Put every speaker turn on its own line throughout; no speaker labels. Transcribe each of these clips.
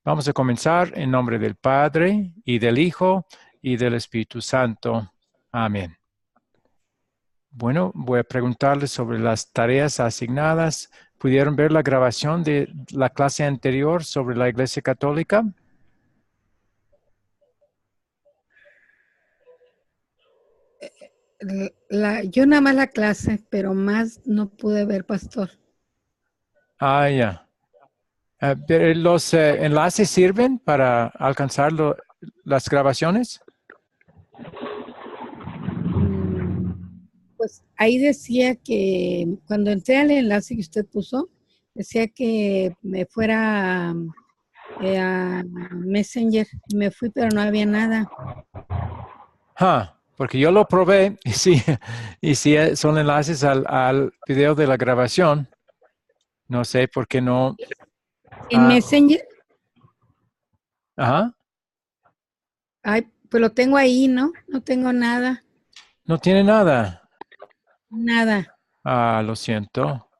Vamos a comenzar en nombre del Padre, y del Hijo, y del Espíritu Santo. Amén. Bueno, voy a preguntarles sobre las tareas asignadas. ¿Pudieron ver la grabación de la clase anterior sobre la Iglesia Católica?
Yo nada más la clase, pero más no pude ver, pastor.
Ah, ya. Pero ¿los enlaces sirven para alcanzar las grabaciones?
Pues ahí decía que cuando entré al enlace que usted puso, decía que me fuera a Messenger. Me fui, pero no había nada.
Porque yo lo probé y sí son enlaces al video de la grabación. No sé por qué no.
En
Ah,
Messenger,
ajá.
ay, pues lo tengo ahí, ¿no? No tengo nada,
No tiene nada.
nada.
Lo siento.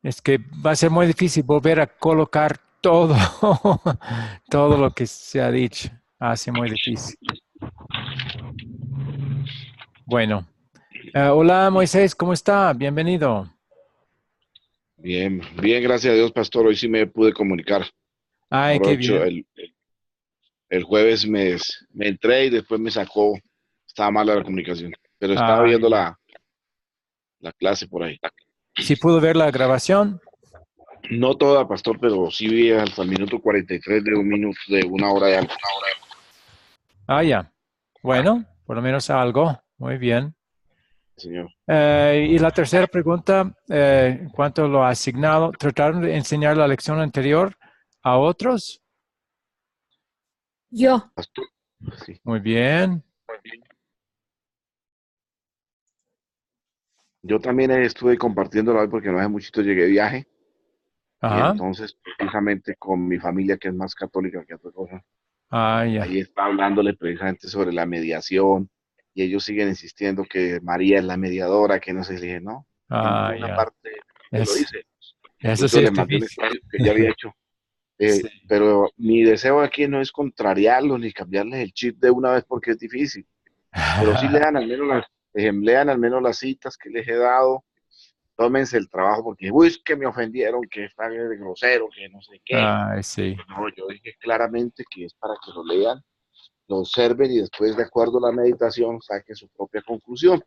Es que va a ser muy difícil volver a colocar todo, todo lo que se ha dicho. Hace muy difícil. Bueno. Hola Moisés, ¿cómo está? Bienvenido.
Bien, bien, gracias a Dios, pastor. Hoy sí me pude comunicar.
Ay,
Ahora
qué bien.
el jueves me entré y después me sacó. Estaba mala la comunicación, pero estaba
Ah,
viendo
ya.
la clase por ahí.
Sí pudo ver la grabación.
No toda, pastor, pero sí vi hasta el minuto 43 de un minuto, de una hora de algo.
Ya. Bueno, por lo menos algo. Muy bien.
Señor.
Y la tercera pregunta, en cuanto a lo asignado, ¿trataron de enseñar la lección anterior a otros?
Yo,
Pastor, sí.
Muy bien.
Yo también estuve compartiéndolo hoy porque no hace muchito llegué de viaje y
Ajá.
entonces precisamente con mi familia que es más católica que otra cosa.
Ya.
Ahí está hablándole precisamente sobre la mediación y ellos siguen insistiendo que María es la mediadora, que no sé, le dije, no, en ninguna
Ya.
parte se lo
Es,
dice.
eso sí
Incluso
es
le mandé un
difícil.
escrito que ya había hecho.
Sí.
Pero mi deseo aquí no es contrariarlos ni cambiarles el chip de una vez porque es difícil, pero sí lean al menos las citas que les he dado, tómense el trabajo porque, uy, es que me ofendieron, que está de grosero, que no sé qué.
Sí.
No, yo dije claramente que es para que lo lean, lo observen y después, de acuerdo a la meditación, saquen su propia conclusión.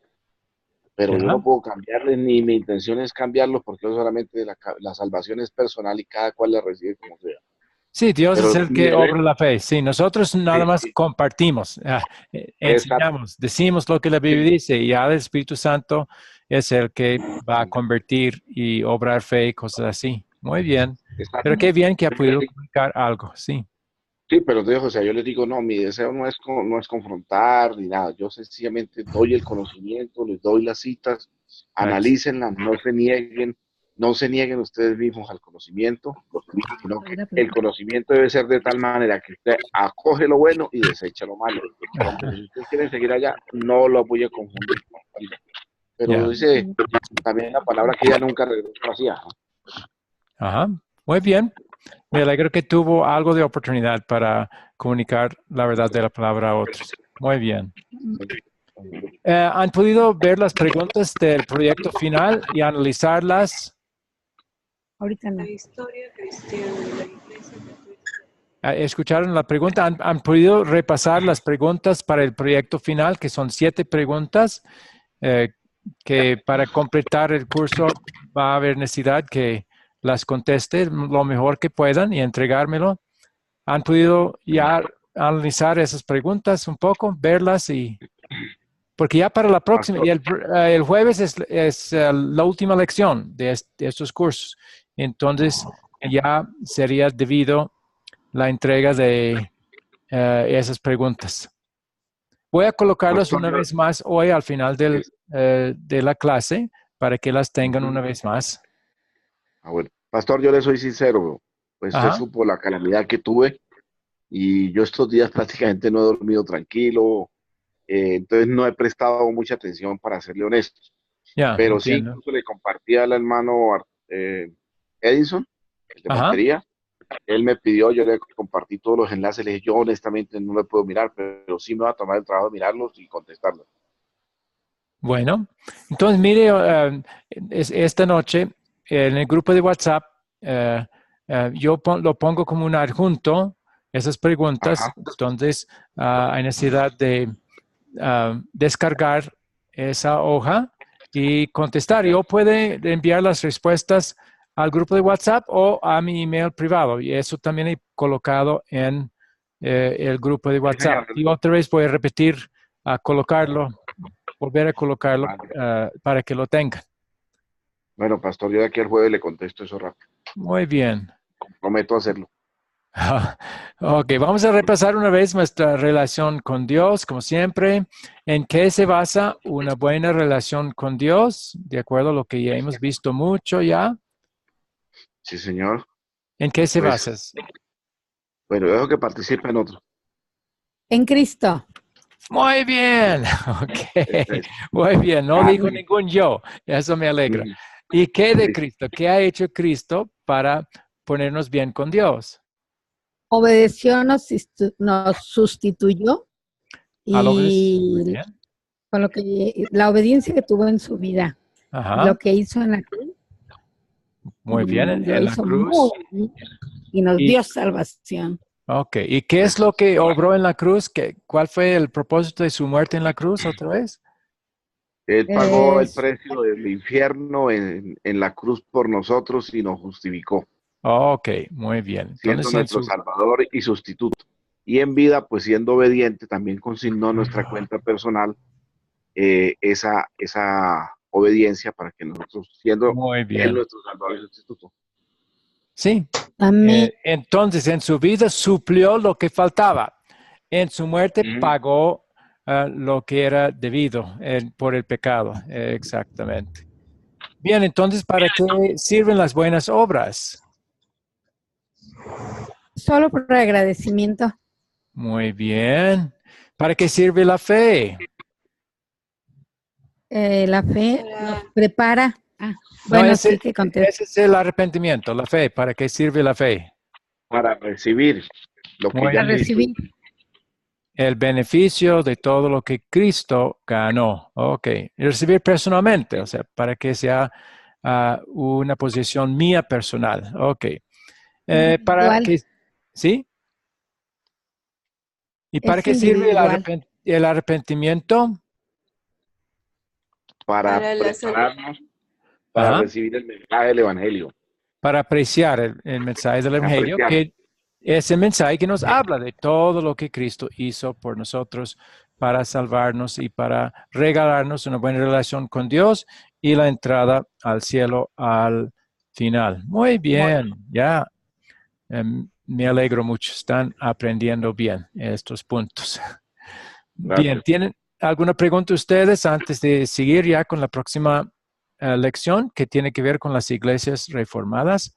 Pero yo no
Ya.
puedo cambiarles, ni mi intención es cambiarlos, porque solamente la salvación es personal y cada cual la recibe como sea.
Sí, Dios es
Pero
el
mi
que
deber,
obra la fe. Sí, nosotros nada
sí,
más
sí,
compartimos,
exacto,
enseñamos, decimos lo que la Biblia
sí,
dice y ya el Espíritu Santo es el que va a convertir y obrar fe y cosas así. Muy bien. Pero
exacto.
qué bien que ha
Pero yo
podido
digo,
comunicar algo, sí.
sí, pero te digo, o sea, yo les digo, no, mi deseo no es confrontar ni nada. Yo sencillamente doy el conocimiento, les doy las citas,
Ex-
analícenlas, no se nieguen ustedes mismos al conocimiento, sino que el conocimiento debe ser de tal manera que usted acoge lo bueno y desecha lo malo. Pero si ustedes quieren seguir allá, no lo voy a confundir con algo. Pero
Ya.
dice también la palabra que ella nunca regresó vacía, ¿no?
Ajá. Muy bien. Me alegro que tuvo algo de oportunidad para comunicar la verdad de la palabra a otros. Muy bien. ¿Han podido ver las preguntas del proyecto final y analizarlas?
ahorita no.
La historia cristiana de la Iglesia Católica.
¿Escucharon la pregunta? ¿Han podido repasar las preguntas para el proyecto final, que son 7 preguntas, eh, que para completar el curso va a haber necesidad que las conteste lo mejor que puedan y entregármelo? ¿Han podido ya analizar esas preguntas un poco, verlas y... Porque ya para la próxima, y
Pastor,
el jueves es la última lección de estos cursos. Entonces ya sería debido la entrega de esas preguntas. Voy a colocarlas
pastor,
una vez más hoy al final de la clase para que las tengan una vez más.
bueno, pastor, yo le soy sincero, pues usted
Ajá,
supo la calamidad que tuve y yo estos días prácticamente no he dormido tranquilo, entonces no he prestado mucha atención para serle honesto,
ya,
pero sí
entiendo.
incluso le compartí al hermano Edison, el de
Ajá.
Montería. Él me pidió, yo le compartí todos los enlaces, le dije, yo honestamente no lo puedo mirar, pero sí me va a tomar el trabajo de mirarlos y contestarlos.
Bueno, entonces mire, esta noche en el grupo de WhatsApp, lo pongo como un adjunto, esas preguntas,
Ajá.
entonces hay necesidad de descargar esa hoja y contestar. Yo puede enviar las respuestas al grupo de WhatsApp o a mi email privado y eso también he colocado en el grupo de
Sí,
WhatsApp.
señor.
Y otra vez voy a repetir, volver a colocarlo
Vale.
para que lo tengan.
Bueno, pastor, yo de aquí al jueves le contesto eso rápido.
Muy bien.
Prometo hacerlo.
Ok, vamos a repasar una vez nuestra relación con Dios, como siempre. ¿En qué se basa una buena relación con Dios? De acuerdo a lo que ya hemos visto mucho ya.
Sí, señor.
¿En qué se
Pues,
basa?
bueno, dejo que participe en otro.
En Cristo.
Muy bien. Ok,
Este es.
muy bien. No dijo ningún yo. Eso me alegra.
Mm,
¿Y qué de
listo.
Cristo? ¿Qué ha hecho Cristo para ponernos bien con Dios?
Obedeció, nos sustituyó
A lo que es- Muy
y
bien.
con lo que la obediencia que tuvo en su vida y
Ajá.
lo que hizo en la cruz,
Muy bien.
lo
En la
hizo muy
cruz.
bien y nos
Y
dio salvación.
Ok, ¿y qué es lo que obró en la cruz? ¿Cuál fue el propósito de su muerte en la cruz otra vez?
Él pagó el
Es
precio del infierno en la cruz por nosotros y nos justificó,
Ok, muy bien.
siendo
Entonces,
nuestro Salvador y sustituto. Y en vida, pues siendo obediente, también consignó en nuestra cuenta personal esa obediencia para que nosotros, siendo
muy
Él
bien.
nuestro Salvador y sustituto.
Sí,
amén.
entonces en su vida suplió lo que faltaba. En su muerte
Mm.
pagó lo que era debido por el pecado. Exactamente. Bien, entonces, ¿para qué sirven las buenas obras?
Solo por agradecimiento.
Muy bien. ¿Para qué sirve la fe?
La fe nos
Para,
prepara.
No,
Bueno, sí que contesté.
ese es el arrepentimiento, la fe. ¿Para qué sirve la fe?
Para recibir lo que
Muy
ya
Para
bien.
Cristo
recibir.
hizo.
El beneficio de todo lo que Cristo ganó. Ok. Y recibir personalmente, o sea, para que sea una posición mía personal. Ok. Para
Individual.
que, ¿sí? ¿Y para
Es
qué sirve
individual.
el arrepentimiento?
Para
para la salud.
prepararnos para
Ajá.
recibir el mensaje del Evangelio,
Para apreciar el mensaje del Evangelio,
apreciar.
que es el mensaje que nos habla de todo lo que Cristo hizo por nosotros para salvarnos y para regalarnos una buena relación con Dios y la entrada al cielo al final. Muy bien, ya me alegro mucho. Están aprendiendo bien estos puntos. Bien,
Gracias.
¿tienen alguna pregunta ustedes antes de seguir ya con la próxima lección que tiene que ver con las iglesias reformadas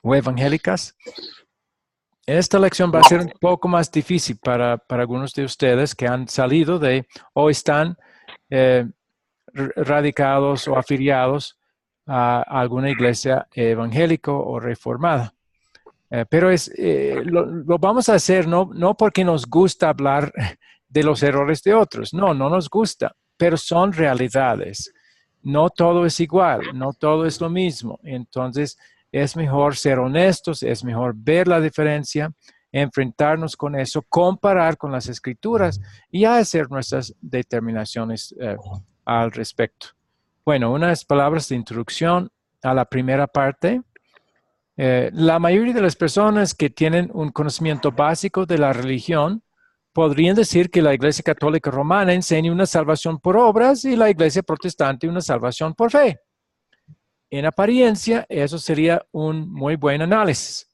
o evangélicas? Esta lección va a ser un poco más difícil para algunos de ustedes que han salido de o están eh, radicados o afiliados a alguna iglesia evangélica o reformada. Pero lo vamos a hacer no porque nos gusta hablar de los errores de otros, no nos gusta, pero son realidades. No todo es igual, no todo es lo mismo. Entonces, es mejor ser honestos, es mejor ver la diferencia, enfrentarnos con eso, comparar con las escrituras y hacer nuestras determinaciones al respecto. Bueno, unas palabras de introducción a la primera parte. La mayoría de las personas que tienen un conocimiento básico de la religión podrían decir que la Iglesia Católica Romana enseña una salvación por obras y la Iglesia Protestante una salvación por fe. En apariencia, eso sería un muy buen análisis.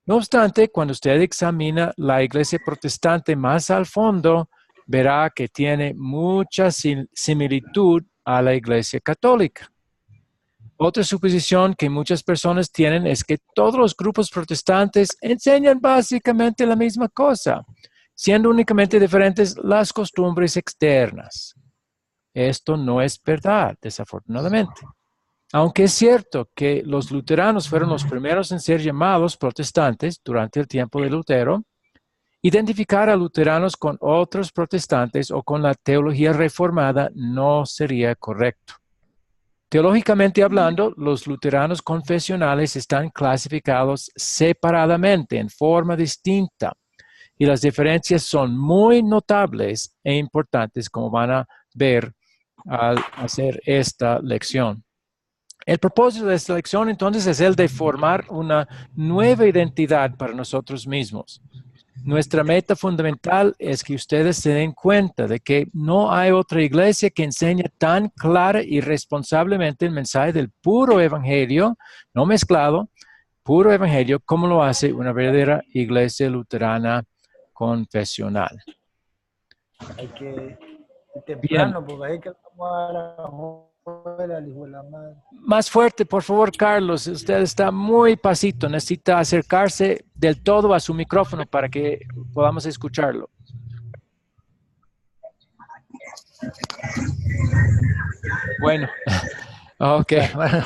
No obstante, cuando usted examina la Iglesia Protestante más al fondo, verá que tiene mucha similitud a la Iglesia Católica. Otra suposición que muchas personas tienen es que todos los grupos protestantes enseñan básicamente la misma cosa, siendo únicamente diferentes las costumbres externas. Esto no es verdad, desafortunadamente. Aunque es cierto que los luteranos fueron los primeros en ser llamados protestantes durante el tiempo de Lutero, identificar a luteranos con otros protestantes o con la teología reformada no sería correcto. Teológicamente hablando, los luteranos confesionales están clasificados separadamente, en forma distinta, y las diferencias son muy notables e importantes, como van a ver al hacer esta lección. El propósito de esta lección entonces es el de formar una nueva identidad para nosotros mismos. Nuestra meta fundamental es que ustedes se den cuenta de que no hay otra iglesia que enseñe tan clara y responsablemente el mensaje del puro evangelio, no mezclado, puro evangelio, como lo hace una verdadera iglesia luterana confesional.
Hay que ir
Bien.
temprano, porque hay que tomar a la afuera, el hijo de la madre.
Más fuerte, por favor, Carlos. Usted está muy pasito. Necesita acercarse del todo a su micrófono para que podamos escucharlo. Bueno, ok.
Bueno,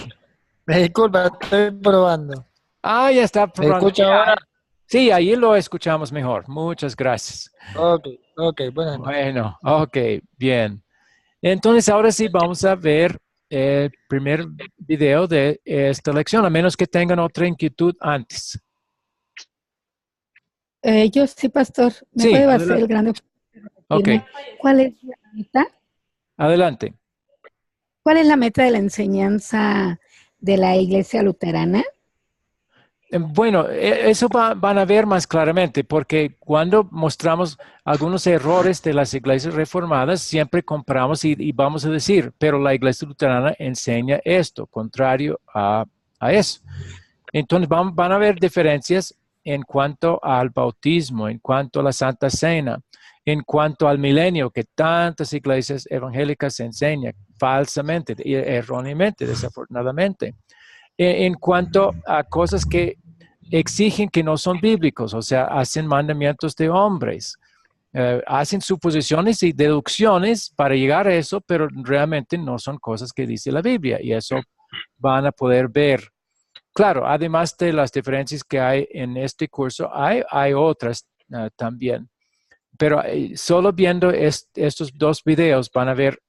me disculpa, estoy probando.
Ah, ya está
¿Me
probando.
escucha ahora?
Sí, ahí lo escuchamos mejor. Muchas gracias.
Ok, buenas noches.
Bueno, ok, bien. Entonces, ahora sí vamos a ver el primer video de esta lección, a menos que tengan otra inquietud antes.
Yo sí, pastor. ¿Me
Sí,
puede hacer
adelante.
el gran
Ok,
¿Cuál es la meta?
adelante.
¿Cuál es la meta de la enseñanza de la iglesia luterana?
Bueno, eso van a ver más claramente, porque cuando mostramos algunos errores de las iglesias reformadas, siempre comparamos y vamos a decir, pero la iglesia luterana enseña esto, contrario a eso. Entonces van a haber diferencias en cuanto al bautismo, en cuanto a la Santa Cena, en cuanto al milenio, que tantas iglesias evangélicas enseñan falsamente y erróneamente, desafortunadamente. En cuanto a cosas que exigen que no son bíblicos, o sea, hacen mandamientos de hombres, hacen suposiciones y deducciones para llegar a eso, pero realmente no son cosas que dice la Biblia, y eso van a poder ver. Claro, además de las diferencias que hay en este curso, hay otras también, pero solo viendo estos dos videos van a ver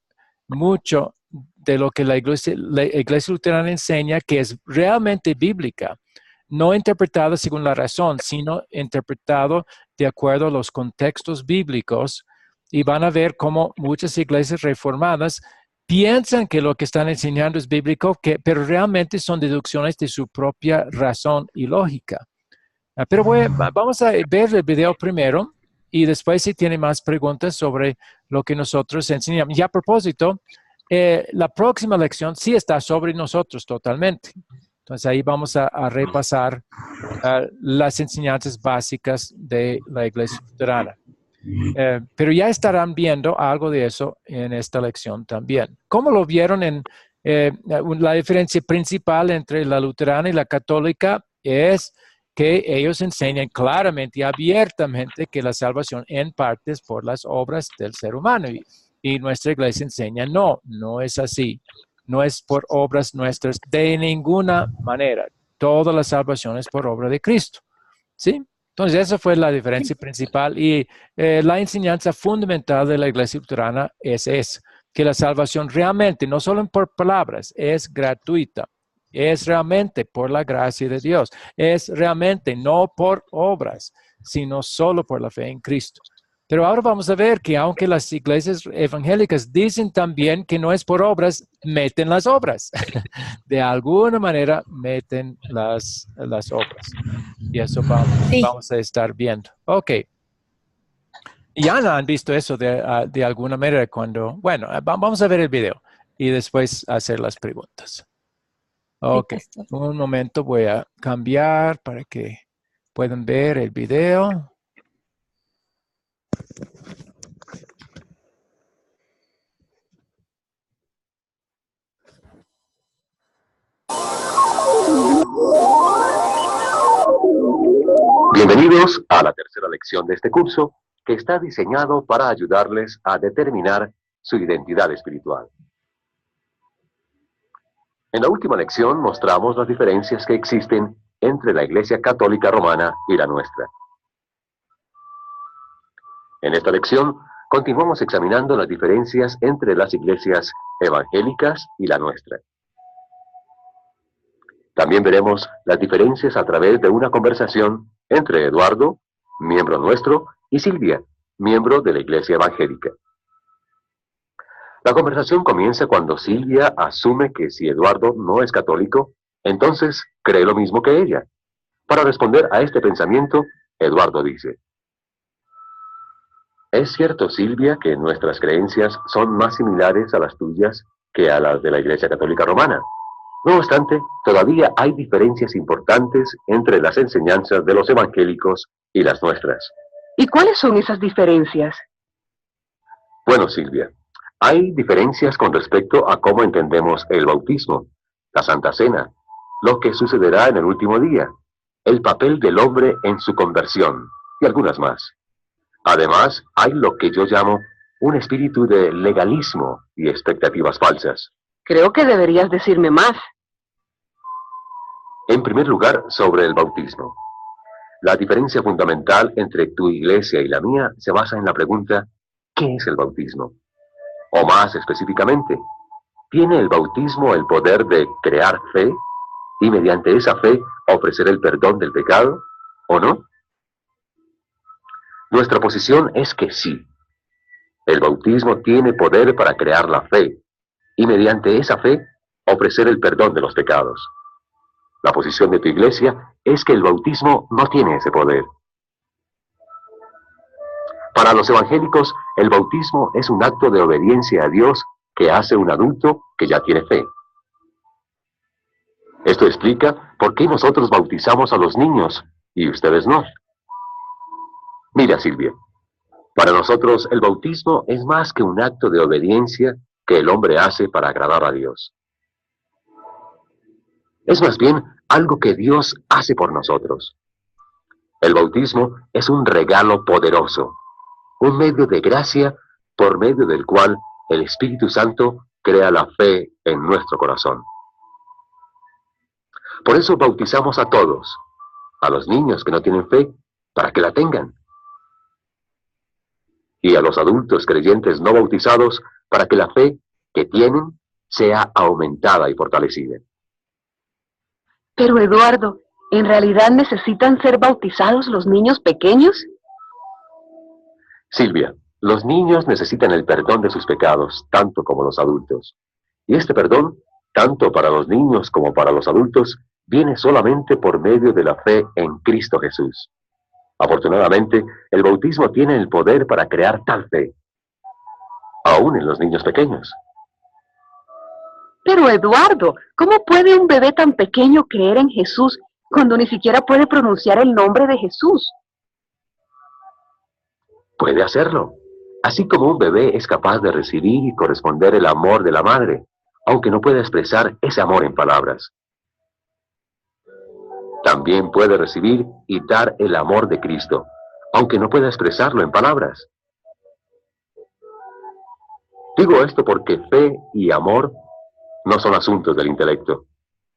mucho de lo que la iglesia luterana enseña, que es realmente bíblica, no interpretada según la razón, sino interpretado de acuerdo a los contextos bíblicos, y van a ver cómo muchas iglesias reformadas piensan que lo que están enseñando es bíblico, pero realmente son deducciones de su propia razón y lógica. Pero vamos a ver el video primero y después si tiene más preguntas sobre lo que nosotros enseñamos. Y a propósito, la próxima lección sí está sobre nosotros totalmente. Entonces ahí vamos a repasar las enseñanzas básicas de la iglesia luterana. Pero ya estarán viendo algo de eso en esta lección también. ¿Cómo lo vieron en la diferencia principal entre la luterana y la católica? Es que ellos enseñan claramente y abiertamente que la salvación en parte es por las obras del ser humano. Y nuestra iglesia enseña, no es así. No es por obras nuestras de ninguna manera. Toda la salvación es por obra de Cristo. ¿Sí? Entonces, esa fue la diferencia principal, y la enseñanza fundamental de la iglesia luterana es esa, que la salvación realmente, no solo por palabras, es gratuita, es realmente por la gracia de Dios, es realmente no por obras, sino solo por la fe en Cristo. Pero ahora vamos a ver que aunque las iglesias evangélicas dicen también que no es por obras, meten las obras. De alguna manera meten las obras. Y eso vamos a estar viendo. Ok. Ya no han visto eso de alguna manera cuando... Bueno, vamos a ver el video y después hacer las preguntas. Ok. Un momento, voy a cambiar para que puedan ver el video.
Bienvenidos a la tercera lección de este curso, que está diseñado para ayudarles a determinar su identidad espiritual. En la última lección mostramos las diferencias que existen entre la Iglesia Católica Romana y la nuestra. En esta lección continuamos examinando las diferencias entre las iglesias evangélicas y la nuestra. También veremos las diferencias a través de una conversación entre Eduardo, miembro nuestro, y Silvia, miembro de la iglesia evangélica. La conversación comienza cuando Silvia asume que si Eduardo no es católico, entonces cree lo mismo que ella. Para responder a este pensamiento, Eduardo dice: ¿es cierto, Silvia, que nuestras creencias son más similares a las tuyas que a las de la Iglesia Católica Romana? No obstante, todavía hay diferencias importantes entre las enseñanzas de los evangélicos y las nuestras.
¿Y cuáles son esas diferencias?
Bueno, Silvia, hay diferencias con respecto a cómo entendemos el bautismo, la Santa Cena, lo que sucederá en el último día, el papel del hombre en su conversión y algunas más. Además, hay lo que yo llamo un espíritu de legalismo y expectativas falsas.
Creo que deberías decirme más.
En primer lugar, sobre el bautismo. La diferencia fundamental entre tu iglesia y la mía se basa en la pregunta: ¿qué es el bautismo? O más específicamente, ¿tiene el bautismo el poder de crear fe y mediante esa fe ofrecer el perdón del pecado, o no? Nuestra posición es que sí. El bautismo tiene poder para crear la fe y mediante esa fe ofrecer el perdón de los pecados. La posición de tu iglesia es que el bautismo no tiene ese poder. Para los evangélicos, el bautismo es un acto de obediencia a Dios que hace un adulto que ya tiene fe. Esto explica por qué nosotros bautizamos a los niños y ustedes no. Mira, Silvia, para nosotros el bautismo es más que un acto de obediencia que el hombre hace para agradar a Dios. Es más bien algo que Dios hace por nosotros. El bautismo es un regalo poderoso, un medio de gracia por medio del cual el Espíritu Santo crea la fe en nuestro corazón. Por eso bautizamos a todos, a los niños que no tienen fe, para que la tengan, y a los adultos creyentes no bautizados, para que la fe que tienen sea aumentada y fortalecida.
Pero Eduardo, ¿en realidad necesitan ser bautizados los niños pequeños?
Silvia, los niños necesitan el perdón de sus pecados, tanto como los adultos. Y este perdón, tanto para los niños como para los adultos, viene solamente por medio de la fe en Cristo Jesús. Afortunadamente, el bautismo tiene el poder para crear tal fe, aún en los niños pequeños.
Pero Eduardo, ¿cómo puede un bebé tan pequeño creer en Jesús cuando ni siquiera puede pronunciar el nombre de Jesús?
Puede hacerlo, así como un bebé es capaz de recibir y corresponder el amor de la madre, aunque no pueda expresar ese amor en palabras. También puede recibir y dar el amor de Cristo, aunque no pueda expresarlo en palabras. Digo esto porque fe y amor no son asuntos del intelecto,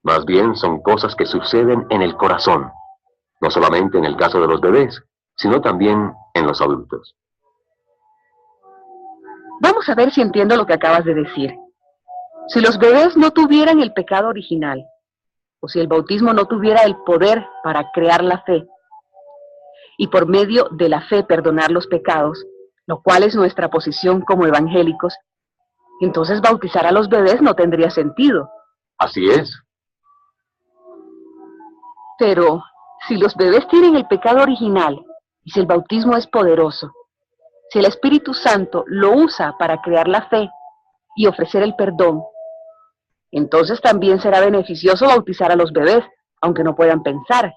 más bien son cosas que suceden en el corazón, no solamente en el caso de los bebés, sino también en los adultos.
Vamos a ver si entiendo lo que acabas de decir. Si los bebés no tuvieran el pecado original, o si el bautismo no tuviera el poder para crear la fe, y por medio de la fe perdonar los pecados, lo cual es nuestra posición como evangélicos, entonces bautizar a los bebés no tendría sentido.
Así es.
Pero si los bebés tienen el pecado original, y si el bautismo es poderoso, si el Espíritu Santo lo usa para crear la fe y ofrecer el perdón, entonces también será beneficioso bautizar a los bebés, aunque no puedan pensar,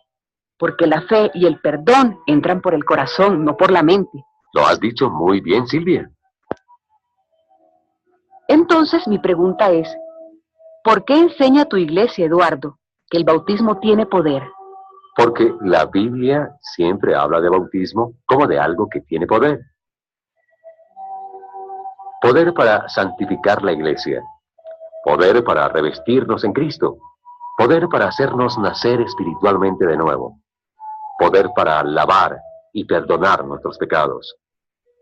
porque la fe y el perdón entran por el corazón, no por la mente.
Lo has dicho muy bien, Silvia.
Entonces mi pregunta es, ¿por qué enseña tu iglesia, Eduardo, que el bautismo tiene poder?
Porque la Biblia siempre habla de bautismo como de algo que tiene poder. Poder para santificar la iglesia, poder para revestirnos en Cristo, poder para hacernos nacer espiritualmente de nuevo, poder para lavar y perdonar nuestros pecados.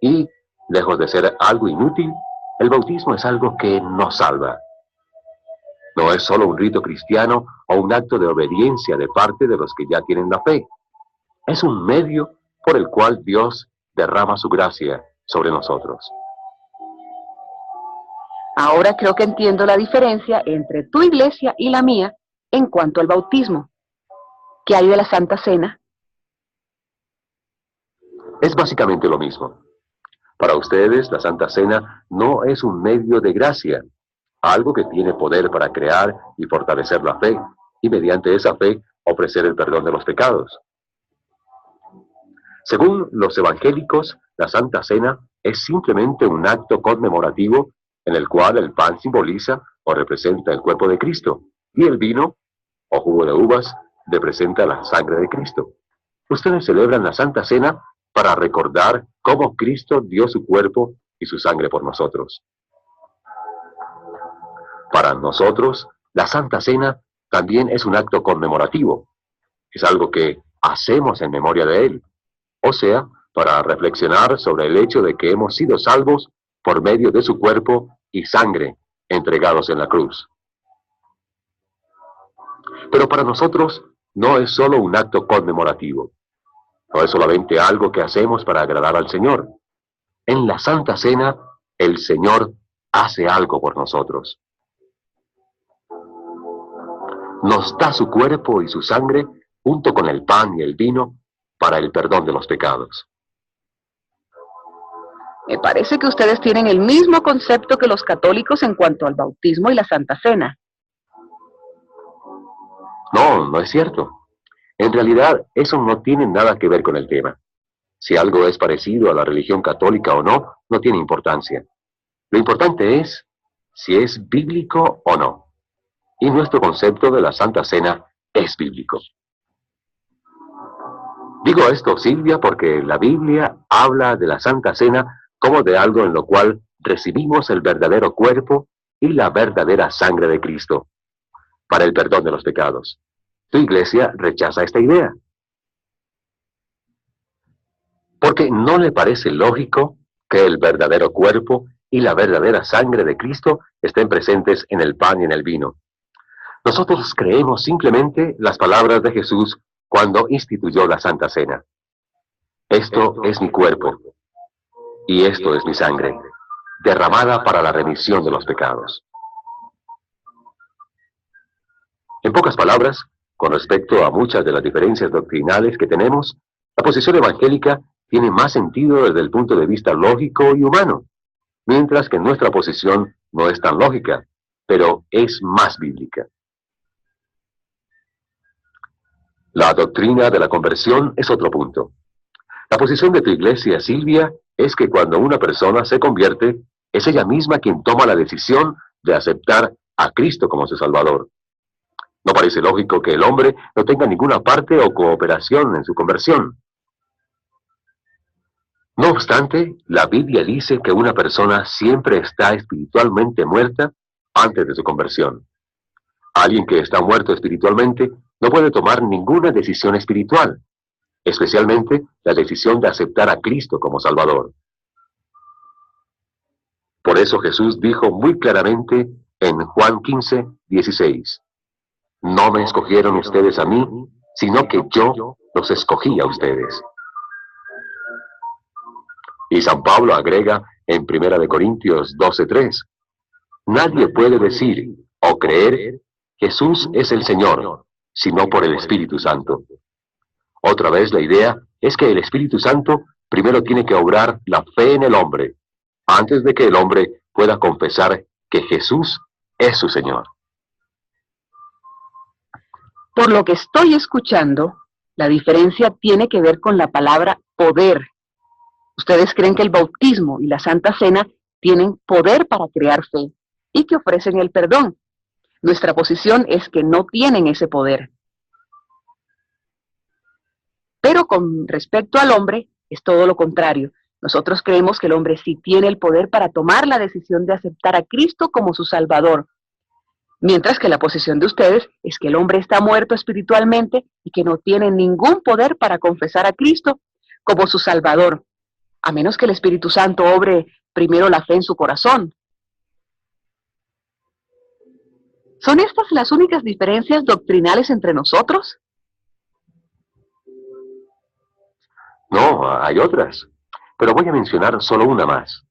Y, lejos de ser algo inútil, el bautismo es algo que nos salva. No es solo un rito cristiano o un acto de obediencia de parte de los que ya tienen la fe. Es un medio por el cual Dios derrama su gracia sobre nosotros.
Ahora creo que entiendo la diferencia entre tu iglesia y la mía en cuanto al bautismo. ¿Qué hay de la Santa Cena?
Es básicamente lo mismo. Para ustedes, la Santa Cena no es un medio de gracia, algo que tiene poder para crear y fortalecer la fe, y mediante esa fe ofrecer el perdón de los pecados. Según los evangélicos, la Santa Cena es simplemente un acto conmemorativo en el cual el pan simboliza o representa el cuerpo de Cristo, y el vino, o jugo de uvas, representa la sangre de Cristo. Ustedes celebran la Santa Cena para recordar cómo Cristo dio su cuerpo y su sangre por nosotros. Para nosotros, la Santa Cena también es un acto conmemorativo. Es algo que hacemos en memoria de Él. O sea, para reflexionar sobre el hecho de que hemos sido salvos por medio de su cuerpo y sangre entregados en la cruz. Pero para nosotros no es solo un acto conmemorativo. No es solamente algo que hacemos para agradar al Señor. En la Santa Cena, el Señor hace algo por nosotros. Nos da su cuerpo y su sangre, junto con el pan y el vino, para el perdón de los pecados.
Me parece que ustedes tienen el mismo concepto que los católicos en cuanto al bautismo y la Santa Cena.
No, no es cierto. En realidad, eso no tiene nada que ver con el tema. Si algo es parecido a la religión católica o no, no tiene importancia. Lo importante es si es bíblico o no. Y nuestro concepto de la Santa Cena es bíblico. Digo esto, Silvia, porque la Biblia habla de la Santa Cena como de algo en lo cual recibimos el verdadero cuerpo y la verdadera sangre de Cristo para el perdón de los pecados. Tu iglesia rechaza esta idea. Porque no le parece lógico que el verdadero cuerpo y la verdadera sangre de Cristo estén presentes en el pan y en el vino. Nosotros creemos simplemente las palabras de Jesús cuando instituyó la Santa Cena. Esto es mi cuerpo y esto es mi sangre, derramada para la remisión de los pecados. En pocas palabras, con respecto a muchas de las diferencias doctrinales que tenemos, la posición evangélica tiene más sentido desde el punto de vista lógico y humano, mientras que nuestra posición no es tan lógica, pero es más bíblica. La doctrina de la conversión es otro punto. La posición de tu iglesia, Silvia, es que cuando una persona se convierte, es ella misma quien toma la decisión de aceptar a Cristo como su Salvador. No parece lógico que el hombre no tenga ninguna parte o cooperación en su conversión. No obstante, la Biblia dice que una persona siempre está espiritualmente muerta antes de su conversión. Alguien que está muerto espiritualmente no puede tomar ninguna decisión espiritual, especialmente la decisión de aceptar a Cristo como Salvador. Por eso Jesús dijo muy claramente en Juan 15, 16, «No me escogieron ustedes a mí, sino que yo los escogí a ustedes». Y San Pablo agrega en 1 Corintios 12:3, «Nadie puede decir o creer Jesús es el Señor, sino por el Espíritu Santo». Otra vez la idea es que el Espíritu Santo primero tiene que obrar la fe en el hombre, antes de que el hombre pueda confesar que Jesús es su Señor.
Por lo que estoy escuchando, la diferencia tiene que ver con la palabra poder. Ustedes creen que el bautismo y la Santa Cena tienen poder para crear fe y que ofrecen el perdón. Nuestra posición es que no tienen ese poder. Pero con respecto al hombre, es todo lo contrario. Nosotros creemos que el hombre sí tiene el poder para tomar la decisión de aceptar a Cristo como su Salvador, Mientras que la posición de ustedes es que el hombre está muerto espiritualmente y que no tiene ningún poder para confesar a Cristo como su Salvador, a menos que el Espíritu Santo obre primero la fe en su corazón. ¿Son estas las únicas diferencias doctrinales entre nosotros?
No, hay otras, pero voy a mencionar solo una más.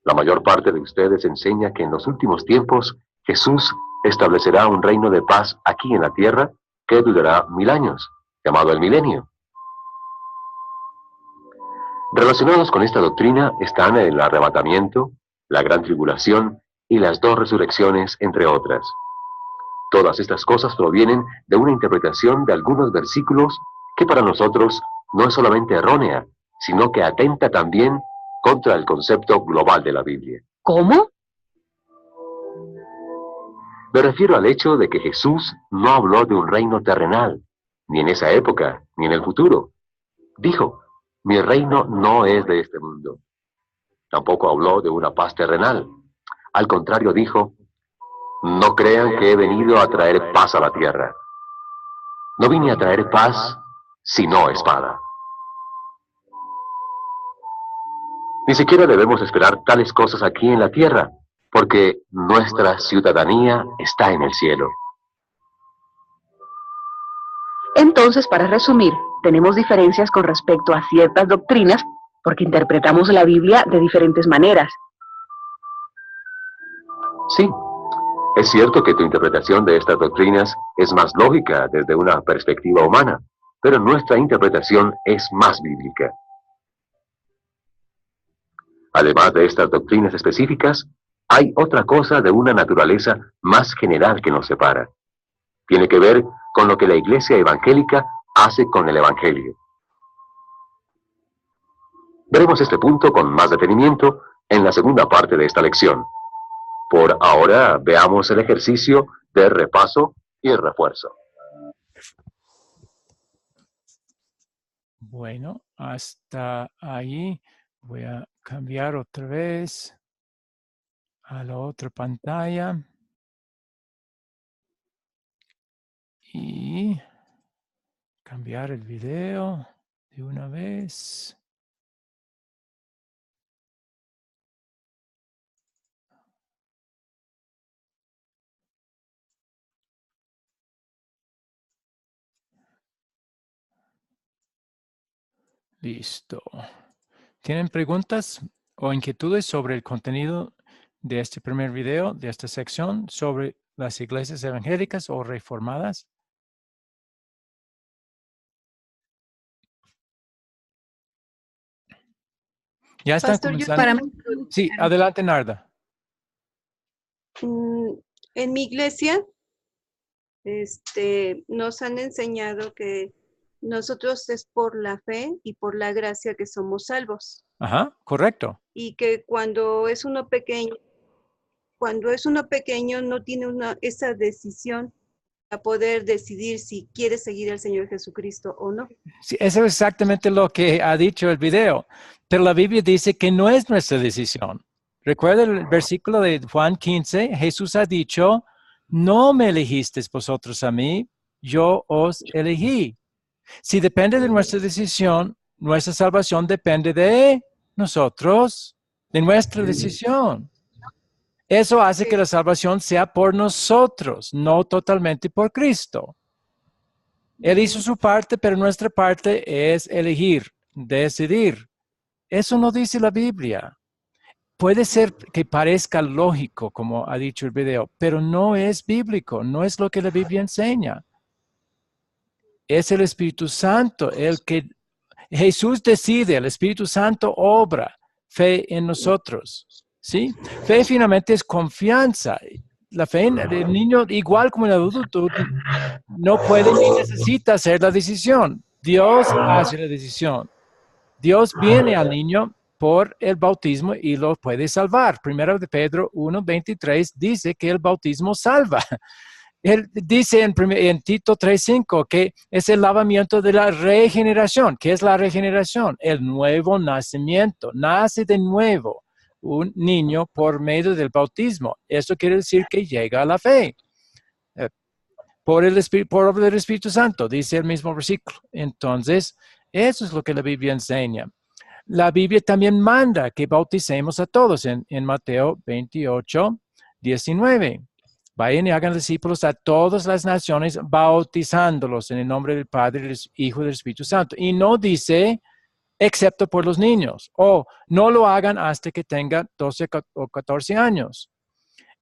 La mayor parte de ustedes enseña que en los últimos tiempos Jesús establecerá un reino de paz aquí en la tierra que durará 1000 años, llamado el milenio. Relacionados con esta doctrina están el arrebatamiento, la gran tribulación y las 2 resurrecciones, entre otras. Todas estas cosas provienen de una interpretación de algunos versículos que para nosotros no es solamente errónea, sino que atenta también contra el concepto global de la Biblia.
¿Cómo?
Me refiero al hecho de que Jesús no habló de un reino terrenal, ni en esa época, ni en el futuro. Dijo, mi reino no es de este mundo. Tampoco habló de una paz terrenal. Al contrario, dijo, no crean que he venido a traer paz a la tierra. No vine a traer paz, sino espada. Ni siquiera debemos esperar tales cosas aquí en la tierra, porque nuestra ciudadanía está en el cielo.
Entonces, para resumir, tenemos diferencias con respecto a ciertas doctrinas porque interpretamos la Biblia de diferentes maneras.
Sí, es cierto que tu interpretación de estas doctrinas es más lógica desde una perspectiva humana, pero nuestra interpretación es más bíblica. Además de estas doctrinas específicas, hay otra cosa de una naturaleza más general que nos separa. Tiene que ver con lo que la Iglesia evangélica hace con el Evangelio. Veremos este punto con más detenimiento en la segunda parte de esta lección. Por ahora, veamos el ejercicio de repaso y refuerzo.
Bueno, hasta ahí voy a cambiar otra vez a la otra pantalla. Y cambiar el video de una vez. Listo. ¿Tienen preguntas o inquietudes sobre el contenido de este primer video, de esta sección, sobre las iglesias evangélicas o reformadas? Ya están
Pastor, yo
comenzando.
tengo-
Sí, adelante, Narda.
En mi iglesia, nos han enseñado que nosotros es por la fe y por la gracia que somos salvos.
Ajá, correcto.
Y que cuando es uno pequeño no tiene esa decisión a poder decidir si quiere seguir al Señor Jesucristo o no.
Sí, eso es exactamente lo que ha dicho el video. Pero la Biblia dice que no es nuestra decisión. Recuerda el versículo de Juan 15, Jesús ha dicho, no me elegisteis vosotros a mí, yo os elegí. Si depende de nuestra decisión, nuestra salvación depende de nosotros, de nuestra decisión. Eso hace que la salvación sea por nosotros, no totalmente por Cristo. Él hizo su parte, pero nuestra parte es elegir, decidir. Eso no dice la Biblia. Puede ser que parezca lógico, como ha dicho el video, pero no es bíblico, no es lo que la Biblia enseña. Es el Espíritu Santo el que Jesús decide, el Espíritu Santo obra fe en nosotros. ¿Sí? Fe finalmente es confianza. La fe en el niño, igual como en el adulto, no puede ni necesita hacer la decisión. Dios hace la decisión. Dios viene al niño por el bautismo y lo puede salvar. Primero de Pedro 1:23 dice que el bautismo salva. Él dice en Tito 3:5 que es el lavamiento de la regeneración. ¿Qué es la regeneración? El nuevo nacimiento. Nace de nuevo un niño por medio del bautismo. Esto quiere decir que llega a la fe. por obra del Espíritu Santo, dice el mismo versículo. Entonces, eso es lo que la Biblia enseña. La Biblia también manda que bauticemos a todos en Mateo 28, 19. Vayan y hagan discípulos a todas las naciones, bautizándolos en el nombre del Padre, del Hijo y del Espíritu Santo. Y no dice, excepto por los niños, o no lo hagan hasta que tengan 12 o 14 años.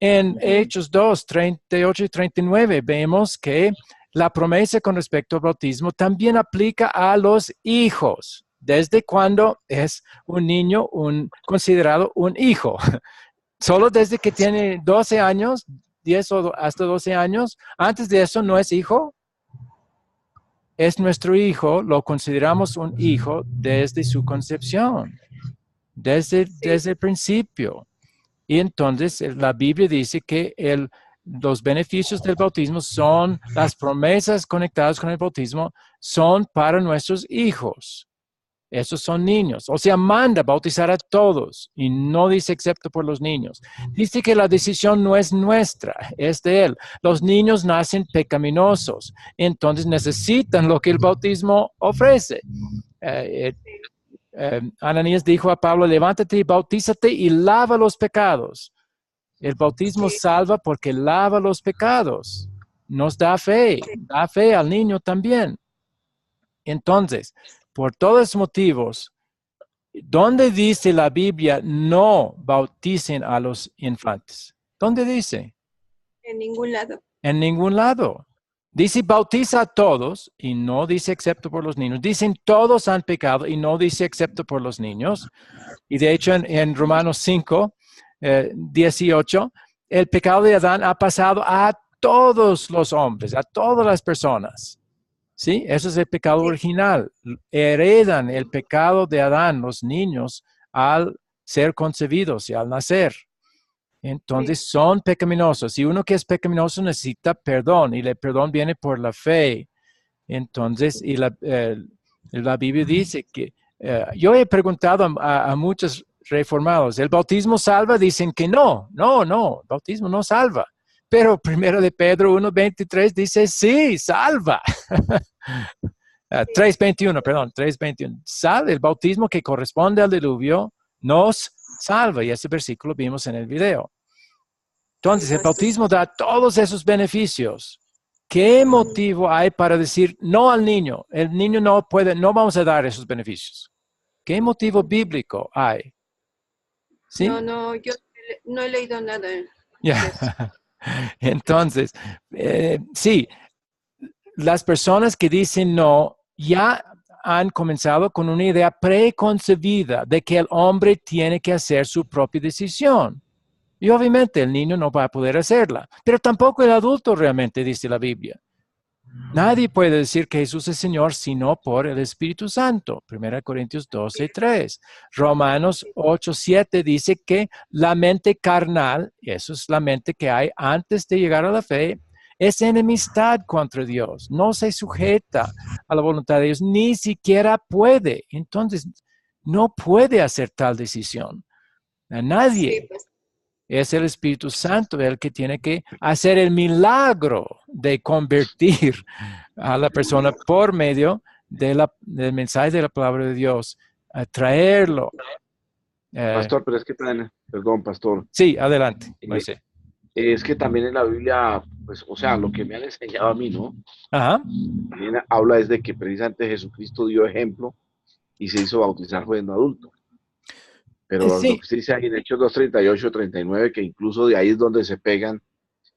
En Hechos 2, 38 y 39 vemos que la promesa con respecto al bautismo también aplica a los hijos. ¿Desde cuando es un niño considerado un hijo? Solo desde que tiene 12 años, 10 o hasta 12 años. Antes de eso no es hijo. Es nuestro hijo, lo consideramos un hijo desde su concepción, desde el principio. Y entonces la Biblia dice que los beneficios del bautismo son, las promesas conectadas con el bautismo son para nuestros hijos. Esos son niños. O sea, manda bautizar a todos y no dice excepto por los niños. Dice que la decisión no es nuestra, es de Él. Los niños nacen pecaminosos, entonces necesitan lo que el bautismo ofrece. Ananías dijo a Pablo, levántate y bautízate y lava los pecados. El bautismo salva porque lava los pecados. Nos da fe al niño también. Entonces, por todos esos motivos, ¿dónde dice la Biblia no bauticen a los infantes? ¿Dónde dice?
En ningún lado.
En ningún lado. Dice bautiza a todos y no dice excepto por los niños. Dicen todos han pecado y no dice excepto por los niños. Y de hecho en Romanos 5, 18, el pecado de Adán ha pasado a todos los hombres, a todas las personas. ¿Sí? Eso es el pecado original. Heredan el pecado de Adán, los niños, al ser concebidos y al nacer. Entonces son pecaminosos. Y uno que es pecaminoso necesita perdón. Y el perdón viene por la fe. Entonces, y la Biblia dice que... yo he preguntado a muchos reformados, ¿el bautismo salva? Dicen que no, el bautismo no salva. Pero 1 de Pedro 1:23 dice, sí, salva. 3:21. Salva, el bautismo que corresponde al diluvio nos salva. Y ese versículo vimos en el video. Entonces, el bautismo da todos esos beneficios. ¿Qué motivo hay para decir no al niño? El niño no puede, no vamos a dar esos beneficios. ¿Qué motivo bíblico hay? ¿Sí?
No, yo no he leído nada.
Entonces, sí, las personas que dicen no ya han comenzado con una idea preconcebida de que el hombre tiene que hacer su propia decisión. Y obviamente el niño no va a poder hacerla, pero tampoco el adulto realmente, dice la Biblia. Nadie puede decir que Jesús es Señor sino por el Espíritu Santo. 1 Corintios 12:3. Romanos 8:7 dice que la mente carnal, eso es la mente que hay antes de llegar a la fe, es enemistad contra Dios. No se sujeta a la voluntad de Dios, ni siquiera puede. Entonces, no puede hacer tal decisión. A nadie.
Sí, pues.
Es el Espíritu Santo el que tiene que hacer el milagro de convertir a la persona por medio del mensaje de la palabra de Dios, a traerlo.
Pastor, pero es que también, perdón, pastor.
Sí, adelante.
Es que también en la Biblia, pues, o sea, lo que me han enseñado a mí, ¿no?
Ajá.
También habla es de que precisamente Jesucristo dio ejemplo y se hizo bautizar siendo adulto. Pero
sí.
lo que se dice ahí en Hechos 2:38, 39, que incluso de ahí es donde se pegan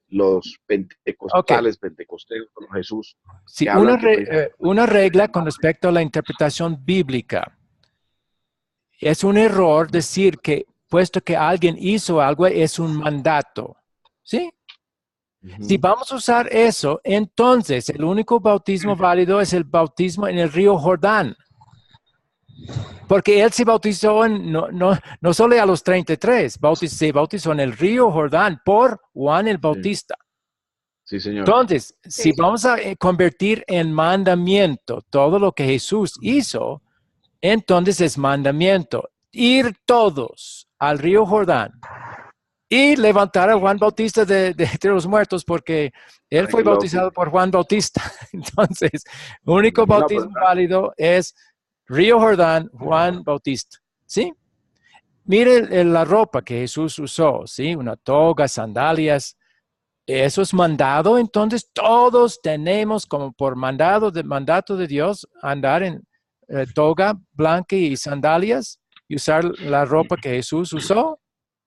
los pentecostales, pentecosteros con Jesús.
Sí, una regla con respecto a la interpretación bíblica. Es un error decir que puesto que alguien hizo algo es un mandato. ¿Sí? Si vamos a usar eso, entonces el único bautismo válido es el bautismo en el río Jordán. Porque él se bautizó no solo a los 33, se bautizó en el río Jordán por Juan el Bautista.
Sí, señor.
Entonces, si vamos a convertir en mandamiento todo lo que Jesús hizo, entonces es mandamiento. Ir todos al río Jordán y levantar a Juan Bautista de entre los muertos, porque él
Ay,
fue
qué loco.
bautizado por Juan Bautista. Entonces, el único
No, pero
bautismo válido es Río Jordán, Juan Bautista. ¿Sí? Mire la ropa que Jesús usó, ¿sí? Una toga, sandalias. Eso es mandado, entonces todos tenemos como por mandato de Dios andar en toga blanca y sandalias y usar la ropa que Jesús usó.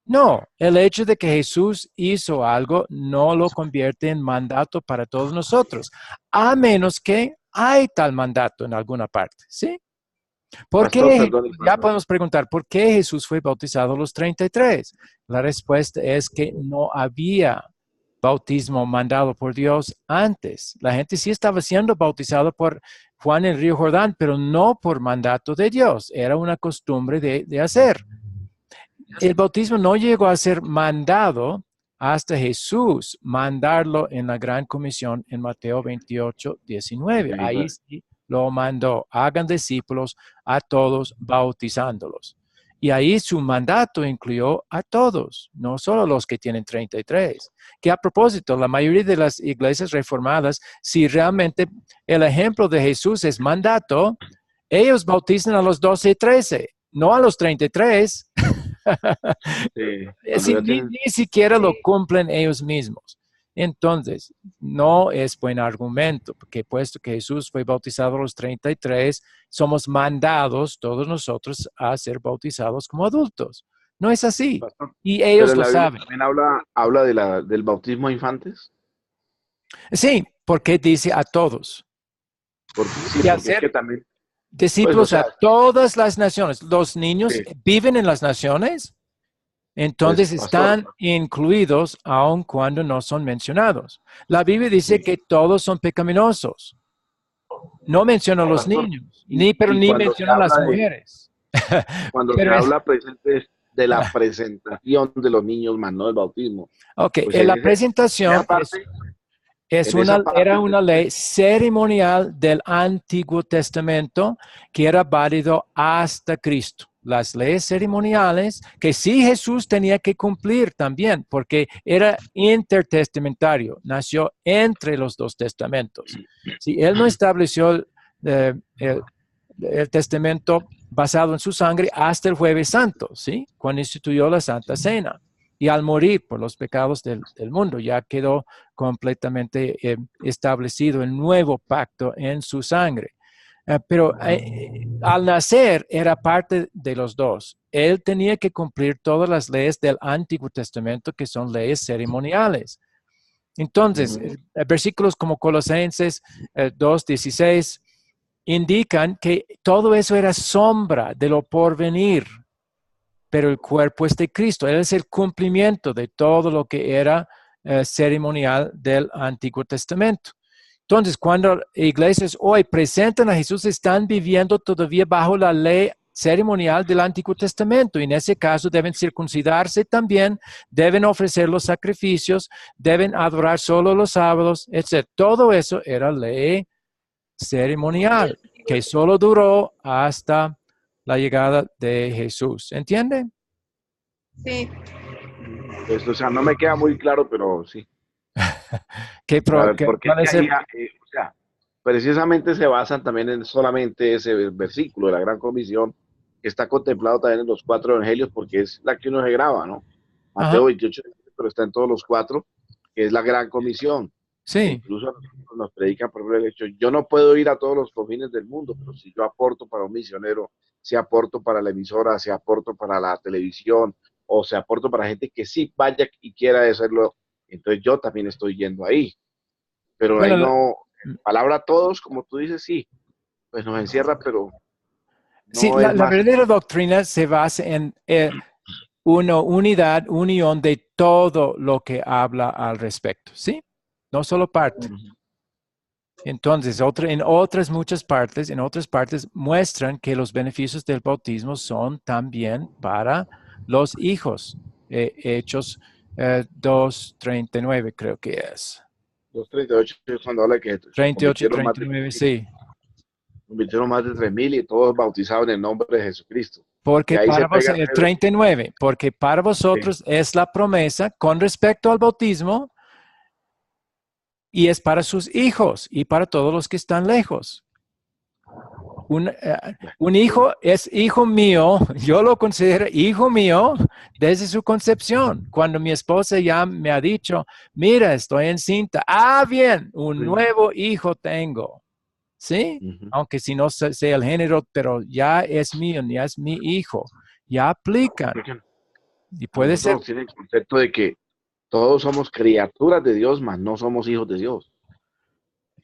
No, el hecho de que Jesús hizo algo no lo convierte en mandato para todos nosotros, a menos que hay tal mandato en alguna parte, ¿sí? ¿Por
Pastor,
qué?
perdón,
Ya podemos preguntar, ¿por qué Jesús fue bautizado a los 33? La respuesta es que no había bautismo mandado por Dios antes. La gente sí estaba siendo bautizado por Juan en el Río Jordán, pero no por mandato de Dios. Era una costumbre de hacer. El bautismo no llegó a ser mandado hasta Jesús mandarlo en la Gran Comisión en Mateo 28, 19. Ahí sí lo mandó. Hagan discípulos a todos bautizándolos. Y ahí su mandato incluyó a todos, no solo los que tienen 33. Que a propósito, la mayoría de las iglesias reformadas, si realmente el ejemplo de Jesús es mandato, ellos bautizan a los 12 y 13, no a los 33. Ni siquiera lo cumplen ellos mismos. Entonces, no es buen argumento, porque puesto que Jesús fue bautizado a los 33, somos mandados todos nosotros a ser bautizados como adultos. No es así.
Pastor,
Y ellos
pero
lo
la Biblia
saben.
también habla del bautismo a infantes.
Sí, porque dice a todos.
Porque sí,
Y
porque
hacer
es que también,
discípulos a todas las naciones. Los niños
sí,
viven en las naciones. Entonces
pastor,
están incluidos aun cuando no son mencionados. La Biblia dice
sí,
que todos son pecaminosos. No menciona a los
pastor,
niños,
y
ni
cuando se
menciona a las
habla
mujeres.
cuando se
Pero
habla presente de la presentación de los niños, más no del bautismo,
ok,
pues
en la
en
presentación
esa parte,
era una ley ceremonial del Antiguo Testamento que era válido hasta Cristo. Las leyes ceremoniales que sí Jesús tenía que cumplir también, porque era intertestamentario, nació entre los dos testamentos. Si él no estableció el testamento basado en su sangre hasta el Jueves Santo, ¿sí? Cuando instituyó la Santa Cena. Y al morir por los pecados del mundo, ya quedó completamente establecido el nuevo pacto en su sangre. Pero al nacer era parte de los dos. Él tenía que cumplir todas las leyes del Antiguo Testamento, que son leyes ceremoniales. Entonces, versículos como Colosenses 2:16 indican que todo eso era sombra de lo porvenir, pero el cuerpo es de Cristo. Él es el cumplimiento de todo lo que era ceremonial del Antiguo Testamento. Entonces, cuando iglesias hoy presentan a Jesús, están viviendo todavía bajo la ley ceremonial del Antiguo Testamento. Y en ese caso deben circuncidarse también, deben ofrecer los sacrificios, deben adorar solo los sábados, etc. Todo eso era ley ceremonial que solo duró hasta la llegada de Jesús. ¿Entiende?
Sí,
pues, o sea, no me queda muy claro, pero sí. Porque es
¿Cuál es
que ahí, o sea, precisamente se basan también en solamente ese versículo de la Gran Comisión, que está contemplado también en los 4 evangelios, porque es la que uno se graba, ¿no? Mateo
Ajá,
28, pero está en todos los 4, que es la Gran Comisión.
sí,
Incluso nos predican por el hecho, yo no puedo ir a todos los confines del mundo, pero si yo aporto para un misionero, si aporto para la emisora, si aporto para la televisión, o si aporto para gente que sí vaya y quiera hacerlo, entonces yo también estoy yendo ahí. Pero ahí
bueno,
no, palabra todos, como tú dices, sí, pues nos encierra, pero
sí,
no es
la
más.
verdadera doctrina se basa en unidad, unión de todo lo que habla al respecto, ¿sí? No solo parte. Entonces, en otras partes muestran que los beneficios del bautismo son también para los hijos. Hechos 2:39 creo que es.
2:38 es cuando habla que se
38 y 39, sí.
convirtieron más de 3,000 y todos bautizados en el nombre de Jesucristo. Y
Porque
ahí se
para
pega
vosotros, el 39, porque para vosotros es la promesa con respecto al bautismo y es para sus hijos y para todos los que están lejos. Un hijo es hijo mío, yo lo considero hijo mío desde su concepción. Cuando mi esposa ya me ha dicho, mira, estoy encinta. Ah, bien, un nuevo hijo tengo. ¿Sí? Aunque si no sea el género, pero ya es mío, ya es mi hijo. Ya aplican. Y
A
puede
nosotros
ser.
nos tiene el concepto de que todos somos criaturas de Dios, mas no somos hijos de Dios.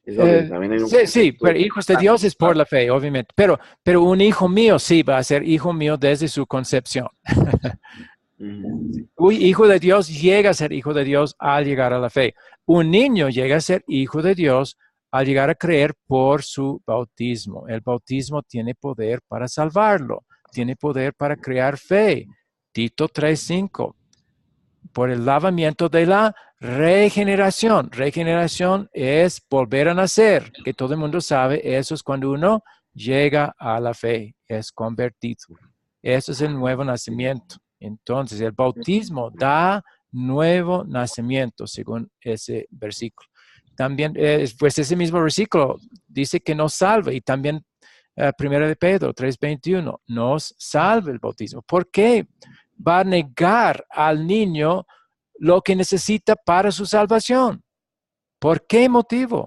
Es donde también hay un
Sí,
concepto
pero hijos de Dios es por la fe, obviamente. Pero un hijo mío sí va a ser hijo mío desde su concepción. Un hijo de Dios llega a ser hijo de Dios al llegar a la fe. Un niño llega a ser hijo de Dios al llegar a creer por su bautismo. El bautismo tiene poder para salvarlo, tiene poder para crear fe. Tito 3:5. Por el lavamiento de la regeneración. Regeneración es volver a nacer, que todo el mundo sabe, eso es cuando uno llega a la fe, es convertido. Eso es el nuevo nacimiento. Entonces, el bautismo da nuevo nacimiento, según ese versículo. También, pues ese mismo versículo dice que nos salva y también 1 de Pedro 3:21 nos salva el bautismo. ¿Por qué va a negar al niño lo que necesita para su salvación? ¿Por qué motivo?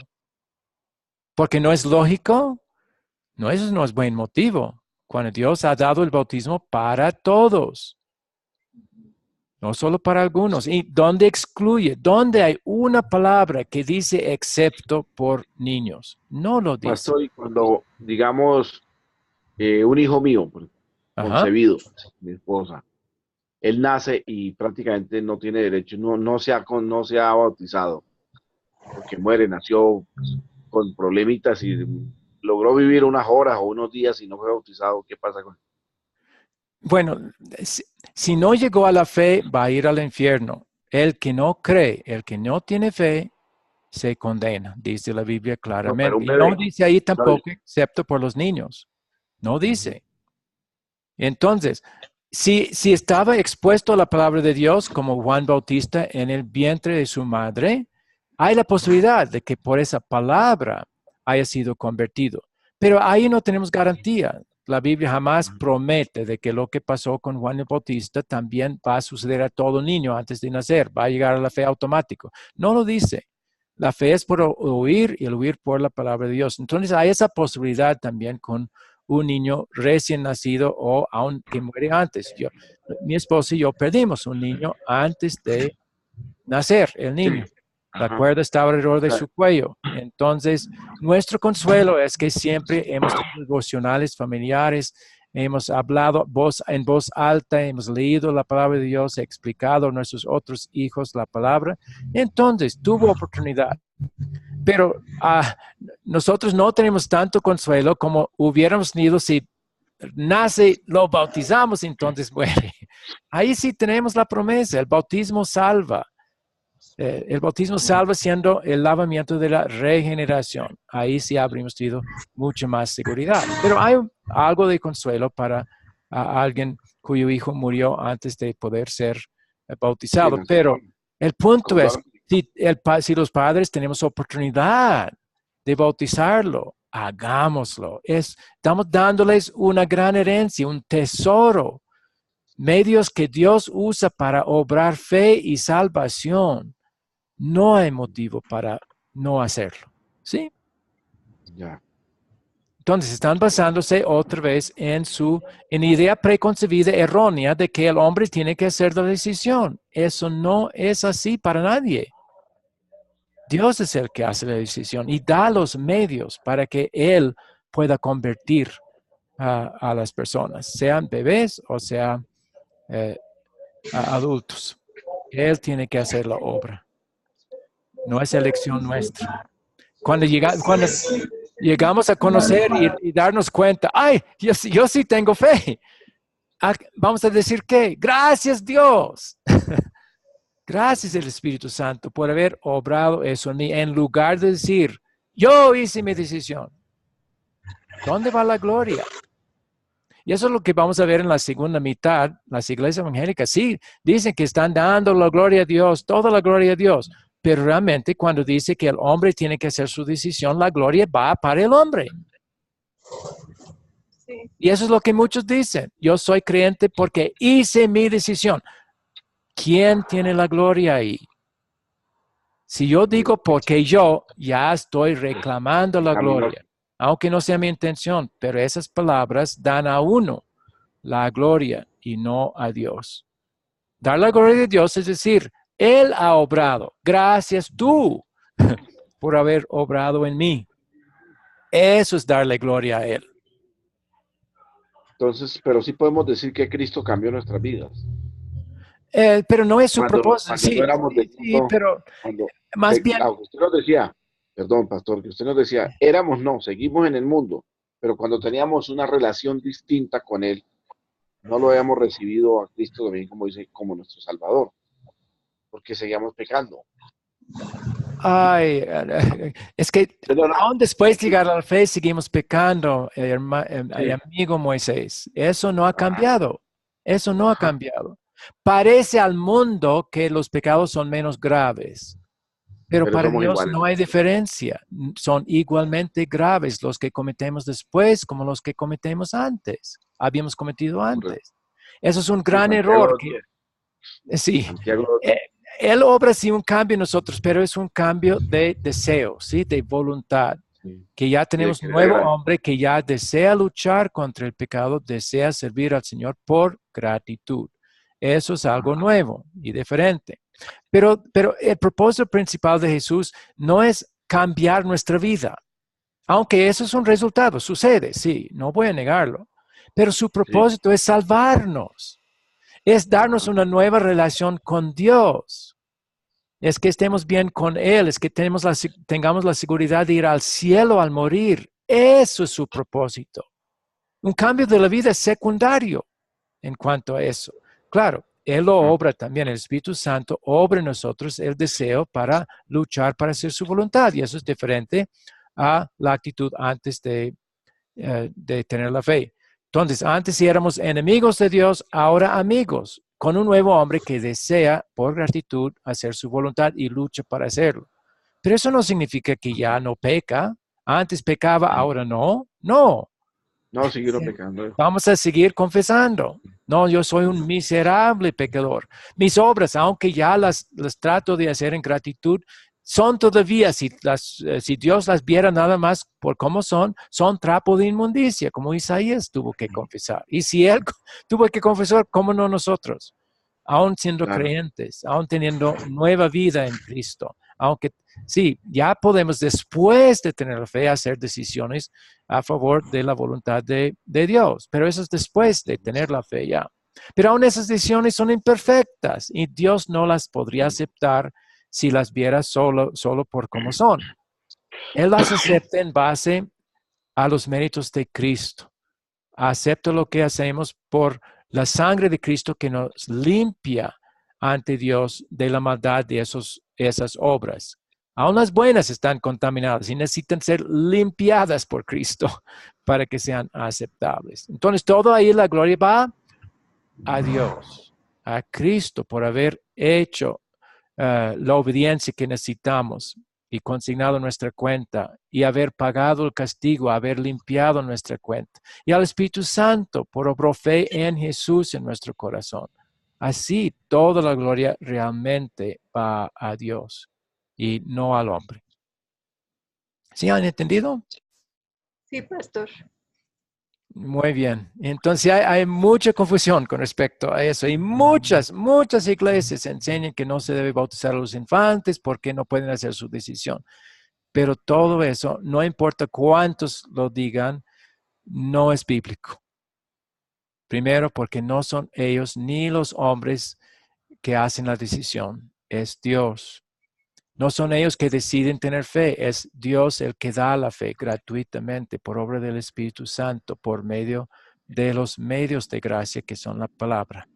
¿Porque no es lógico? No, eso no es buen motivo. Cuando Dios ha dado el bautismo para todos, no solo para algunos. ¿Y dónde excluye? ¿Dónde hay una palabra que dice excepto por niños? No lo dice.
Pastor, y cuando, digamos, un hijo mío, concebido, mi esposa, él nace y prácticamente no tiene derecho, no se ha bautizado, porque nació con problemitas y logró vivir unas horas o unos días y no fue bautizado. ¿Qué pasa con él?
Bueno, si no llegó a la fe, va a ir al infierno. El que no cree, el que no tiene fe, se condena, dice la Biblia
No, pero
claramente.
un
Y no
bebé,
dice ahí tampoco,
¿sabes?
excepto por los niños. No dice. Entonces, si estaba expuesto a la palabra de Dios como Juan Bautista en el vientre de su madre, hay la posibilidad de que por esa palabra haya sido convertido. Pero ahí no tenemos garantía. La Biblia jamás promete de que lo que pasó con Juan el Bautista también va a suceder a todo niño antes de nacer, va a llegar a la fe automático. No lo dice. La fe es por oír y el oír por la palabra de Dios. Entonces hay esa posibilidad también con un niño recién nacido o aún que muere antes. Mi esposa y yo perdimos un niño antes de nacer, el niño. La cuerda estaba alrededor de su cuello. Entonces, nuestro consuelo es que siempre hemos tenido devocionales familiares, hemos hablado en voz alta, hemos leído la palabra de Dios, explicado a nuestros otros hijos la palabra. Entonces, tuvo oportunidad. Pero nosotros no tenemos tanto consuelo como hubiéramos tenido si nace, lo bautizamos, entonces muere. Ahí sí tenemos la promesa, el bautismo salva. El bautismo salva siendo el lavamiento de la regeneración. Ahí sí habríamos tenido mucha más seguridad. Pero hay algo de consuelo para alguien cuyo hijo murió antes de poder ser bautizado. Pero el punto es, si los padres tenemos oportunidad de bautizarlo, hagámoslo. Estamos dándoles una gran herencia, un tesoro, medios que Dios usa para obrar fe y salvación. No hay motivo para no hacerlo. ¿Sí?
Ya.
Entonces están basándose otra vez en idea preconcebida errónea de que el hombre tiene que hacer la decisión. Eso no es así para nadie. Dios es el que hace la decisión y da los medios para que Él pueda convertir a las personas, sean bebés o sean adultos. Él tiene que hacer la obra. No es elección nuestra. Cuando llegamos a conocer y darnos cuenta, ay, yo sí tengo fe. Vamos a decir que, gracias Dios. Gracias el Espíritu Santo por haber obrado eso en mí, en lugar de decir, yo hice mi decisión. ¿Dónde va la gloria? Y eso es lo que vamos a ver en la segunda mitad. Las iglesias evangélicas sí dicen que están dando la gloria a Dios, toda la gloria a Dios, pero realmente cuando dice que el hombre tiene que hacer su decisión, la gloria va para el hombre.
Sí.
Y eso es lo que muchos dicen. Yo soy creyente porque hice mi decisión. ¿Quién tiene la gloria ahí? Si yo digo porque yo, ya estoy reclamando la gloria, aunque no sea mi intención, pero esas palabras dan a uno la gloria y no a Dios. Dar la gloria a Dios es decir, Él ha obrado. Gracias tú por haber obrado en mí. Eso es darle gloria a Él.
Entonces, pero sí podemos decir que Cristo cambió nuestras vidas.
Pero no es su propósito.
Cuando
Sí,
no éramos del
sí,
mundo,
pero
cuando
más bien,
usted nos decía, perdón, pastor, que usted nos decía, éramos no, seguimos en el mundo, pero cuando teníamos una relación distinta con Él, no lo habíamos recibido a Cristo también, como dice, como nuestro Salvador, porque seguíamos pecando.
ay, es que
No, no,
aún después de llegar a la fe seguimos pecando,
sí.
amigo Moisés. Eso no ha
Ajá,
cambiado. Eso no ha
ajá,
cambiado. Parece al mundo que los pecados son menos graves, pero
pero
para
somos
Dios
iguales.
no hay diferencia. Son igualmente graves los que cometemos después como los que cometemos antes, habíamos cometido antes. Eso es un
Sí,
gran
Santiago
error.
2:10.
Sí,
Santiago
eh,
2:10.
Él obra sí un cambio en nosotros, pero es un cambio de deseo, ¿sí? De voluntad.
Sí.
Que ya
Y de
tenemos un
querer
nuevo
agradar.
hombre que ya desea luchar contra el pecado, desea servir al Señor por gratitud. Eso es algo nuevo y diferente. Pero el propósito principal de Jesús no es cambiar nuestra vida, aunque eso es un resultado, sucede, sí, no voy a negarlo. Pero su
Sí.
propósito es salvarnos, es darnos
Ajá.
una nueva relación con Dios. Es que estemos bien con Él, es que tengamos la seguridad de ir al cielo al morir. Eso es su propósito. Un cambio de la vida es secundario en cuanto a eso. Claro, Él lo
Ajá.
obra también, el Espíritu Santo obra en nosotros el deseo para luchar para hacer su voluntad y eso es diferente a la actitud antes de tener la fe. Entonces, antes si éramos enemigos de Dios, ahora amigos, con un nuevo hombre que desea por gratitud hacer su voluntad y lucha para hacerlo. Pero eso no significa que ya no peca. Antes pecaba, ahora no. No,
No, siguieron pecando.
vamos a seguir confesando. No, yo soy un miserable pecador. Mis obras, aunque ya las trato de hacer en gratitud, son todavía, si Dios las viera nada más por cómo son trapo de inmundicia, como Isaías tuvo que confesar. Y si él tuvo que confesar, ¿cómo no nosotros? Aún siendo
Claro.
creyentes, aún teniendo nueva vida en Cristo. Aunque sí, ya podemos después de tener la fe hacer decisiones a favor de la voluntad de Dios, pero eso es después de tener la fe ya. Pero aún esas decisiones son imperfectas y Dios no las podría aceptar si las viera solo por cómo son. Él las acepta en base a los méritos de Cristo. Acepta lo que hacemos por la sangre de Cristo que nos limpia ante Dios de la maldad de esas obras. Aún las buenas están contaminadas y necesitan ser limpiadas por Cristo para que sean aceptables. Entonces, todo ahí la gloria va a Dios, a Cristo por haber hecho la obediencia que necesitamos y consignado nuestra cuenta y haber pagado el castigo, haber limpiado nuestra cuenta. Y al Espíritu Santo por obró fe en Jesús en nuestro corazón. Así toda la gloria realmente va a Dios y no al hombre. ¿Sí han entendido?
Sí, pastor.
Muy bien. Entonces hay mucha confusión con respecto a eso y muchas iglesias enseñan que no se debe bautizar a los infantes porque no pueden hacer su decisión. Pero todo eso, no importa cuántos lo digan, no es bíblico. Primero, porque no son ellos ni los hombres que hacen la decisión, es Dios. No son ellos que deciden tener fe, es Dios el que da la fe gratuitamente por obra del Espíritu Santo, por medio de los medios de gracia que son la palabra,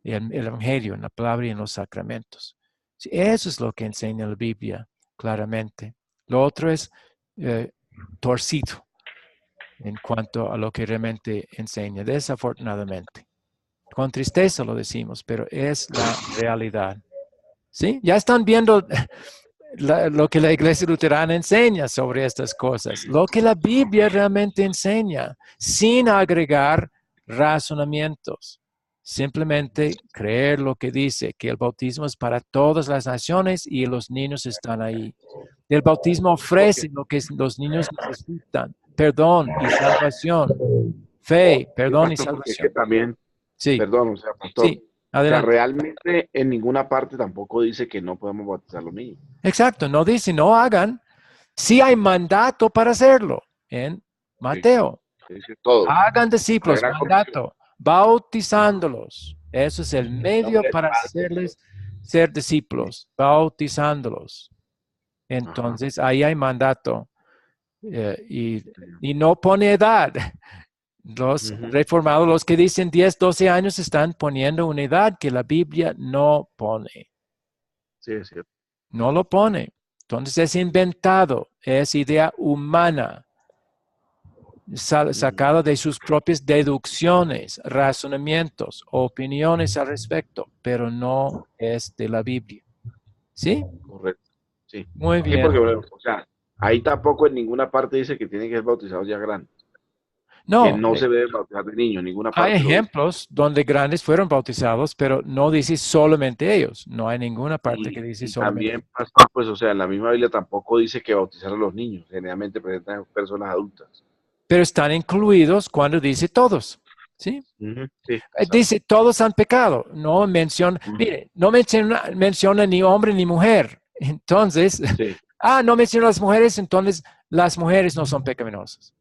el Evangelio, en la palabra y en los sacramentos. Sí, eso es lo que enseña la Biblia claramente. Lo otro es torcido. en cuanto a lo que realmente enseña, desafortunadamente. Con tristeza lo decimos, pero es la realidad. ¿Sí? Ya están viendo lo que la Iglesia Luterana enseña sobre estas cosas, lo que la Biblia realmente enseña, sin agregar razonamientos. Simplemente creer lo que dice, que el bautismo es para todas las naciones y los niños están ahí. El bautismo ofrece lo que los niños necesitan, perdón y salvación, fe, perdón y
Pastor, porque es que
salvación.
también,
Sí,
perdón, o sea, pastor,
sí,
o sea,
adelante.
realmente en ninguna parte tampoco dice que no podemos bautizar a los niños.
Exacto, no dice no hagan. Sí hay mandato para hacerlo en Mateo.
Dice todos.
Hagan
La
discípulos,
gran comisión.
mandato, bautizándolos. Eso es el
En
medio
nombre del
para
Padre.
hacerles ser discípulos, bautizándolos. Entonces, ahí hay mandato y no pone edad. Los
Ujú.
reformados, los que dicen 10, 12 años, están poniendo una edad que la Biblia no pone.
Sí, es cierto.
No lo pone. Entonces es inventado, es idea humana, sacada de sus propias deducciones, razonamientos, opiniones al respecto, pero no es de la Biblia. ¿Sí?
Correcto. Sí.
Muy
Sí,
bien.
porque, o sea, ahí tampoco en ninguna parte dice que tienen que ser bautizados ya grandes. Que
No,
no se debe bautizar de niños, en ninguna
hay
parte lo dice.
ejemplos donde grandes fueron bautizados, pero no dice solamente ellos. No hay ninguna parte que dice
Y
solamente.
también, pastor, pues, o sea, en la misma Biblia tampoco dice que bautizar a los niños. Generalmente presentan personas adultas.
Pero están incluidos cuando dice todos. ¿Sí?
Ujú. Sí, exacto.
Dice, todos han pecado. No menciona, mire, no menciona ni hombre ni mujer. Entonces,
Sí.
no menciona las mujeres, entonces las mujeres no son pecaminosas.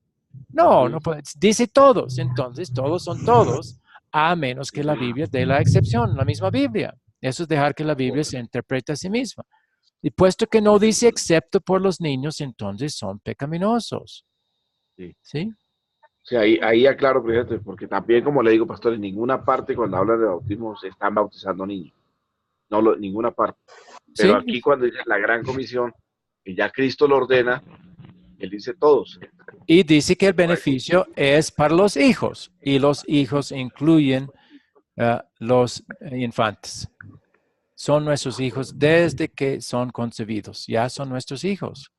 No, no puede. Dice todos, entonces todos son todos, a menos que la Biblia dé la excepción, la misma Biblia. Eso es dejar que la Biblia se interprete a sí misma. Y puesto que no dice excepto por los niños, entonces son pecaminosos.
Sí.
¿Sí?
O sea, ahí aclaro, fíjate, porque también, como le digo, pastor, en ninguna parte cuando hablan de bautismo se están bautizando niños. No, ninguna parte. Pero
¿Sí?
aquí cuando dice la gran comisión, que ya Cristo lo ordena, él dice todos.
Y dice que el beneficio es para los hijos, y los hijos incluyen los infantes. Son nuestros hijos desde que son concebidos, ya son nuestros hijos.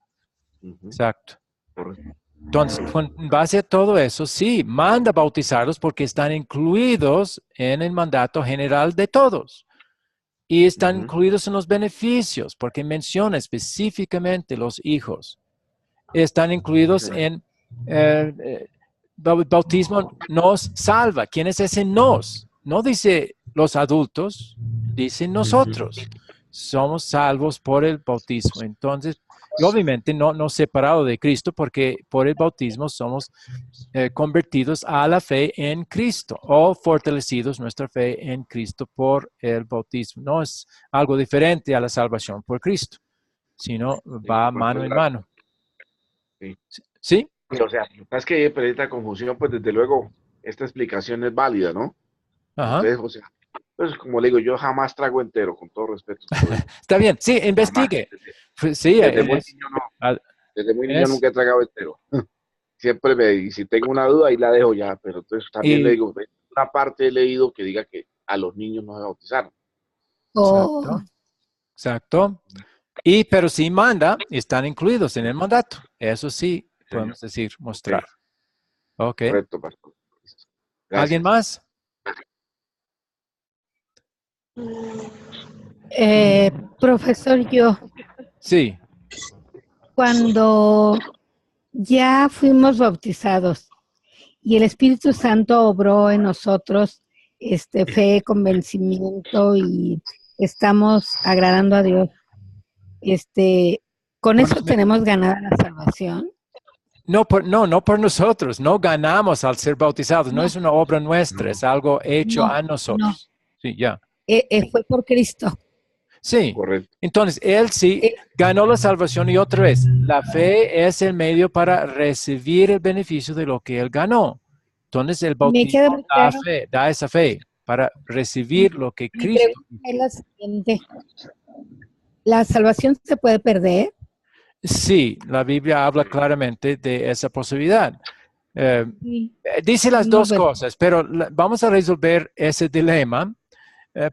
Ujú.
Exacto.
Correcto.
Entonces, con base a todo eso, sí, manda bautizarlos porque están incluidos en el mandato general de todos. Y están
Ujú.
incluidos en los beneficios, porque menciona específicamente los hijos. Están incluidos en bautismo nos salva. ¿Quién es ese nos? No dice los adultos, dice nosotros. Somos salvos por el bautismo. Entonces, y obviamente no separado de Cristo, porque por el bautismo somos convertidos a la fe en Cristo o fortalecidos nuestra fe en Cristo por el bautismo. No es algo diferente a la salvación por Cristo, sino va mano en mano.
Sí.
¿Sí?
Sí, o sea, es que hay esta confusión, pues desde luego esta explicación es válida, ¿no?
Ajá.
Entonces, o sea, pues como le digo, yo jamás trago entero, con todo respeto. Se lo digo.
Está bien, sí,
Jamás.
investigue. Sí,
Desde muy niño no,
ah,
desde muy niño
es-
nunca he tragado entero. Siempre y si tengo una duda, ahí la dejo ya, pero entonces también le
y,
digo, una parte he leído que diga que a los niños no se bautizaron.
Oh,
exacto, exacto. Pero sí manda, están incluidos en el mandato. Eso sí, podemos decir, mostrar. Ok.
Correcto, pastor.
¿Alguien
Gracias.
más?
profesor, yo,
Sí.
cuando ya fuimos bautizados y el Espíritu Santo obró en nosotros fe, convencimiento y estamos agradando a Dios, con eso tenemos ganada la salvación.
No por nosotros, no ganamos al ser bautizados, no es una obra nuestra, es algo hecho a
No.
nosotros. Sí, ya.
Fue por Cristo.
Sí.
Correcto.
Entonces, él sí ganó la salvación y otra vez, la fe es el medio para recibir el beneficio de lo que él ganó. Entonces, el
Me queda
bautismo
muy claro.
da esa fe para recibir lo que
Mi
Cristo
pregunta es la siguiente. ¿La salvación se puede perder?
Sí, la Biblia habla claramente de esa posibilidad.
Sí,
Dice las
no,
dos
pero-
cosas, pero vamos a resolver ese dilema,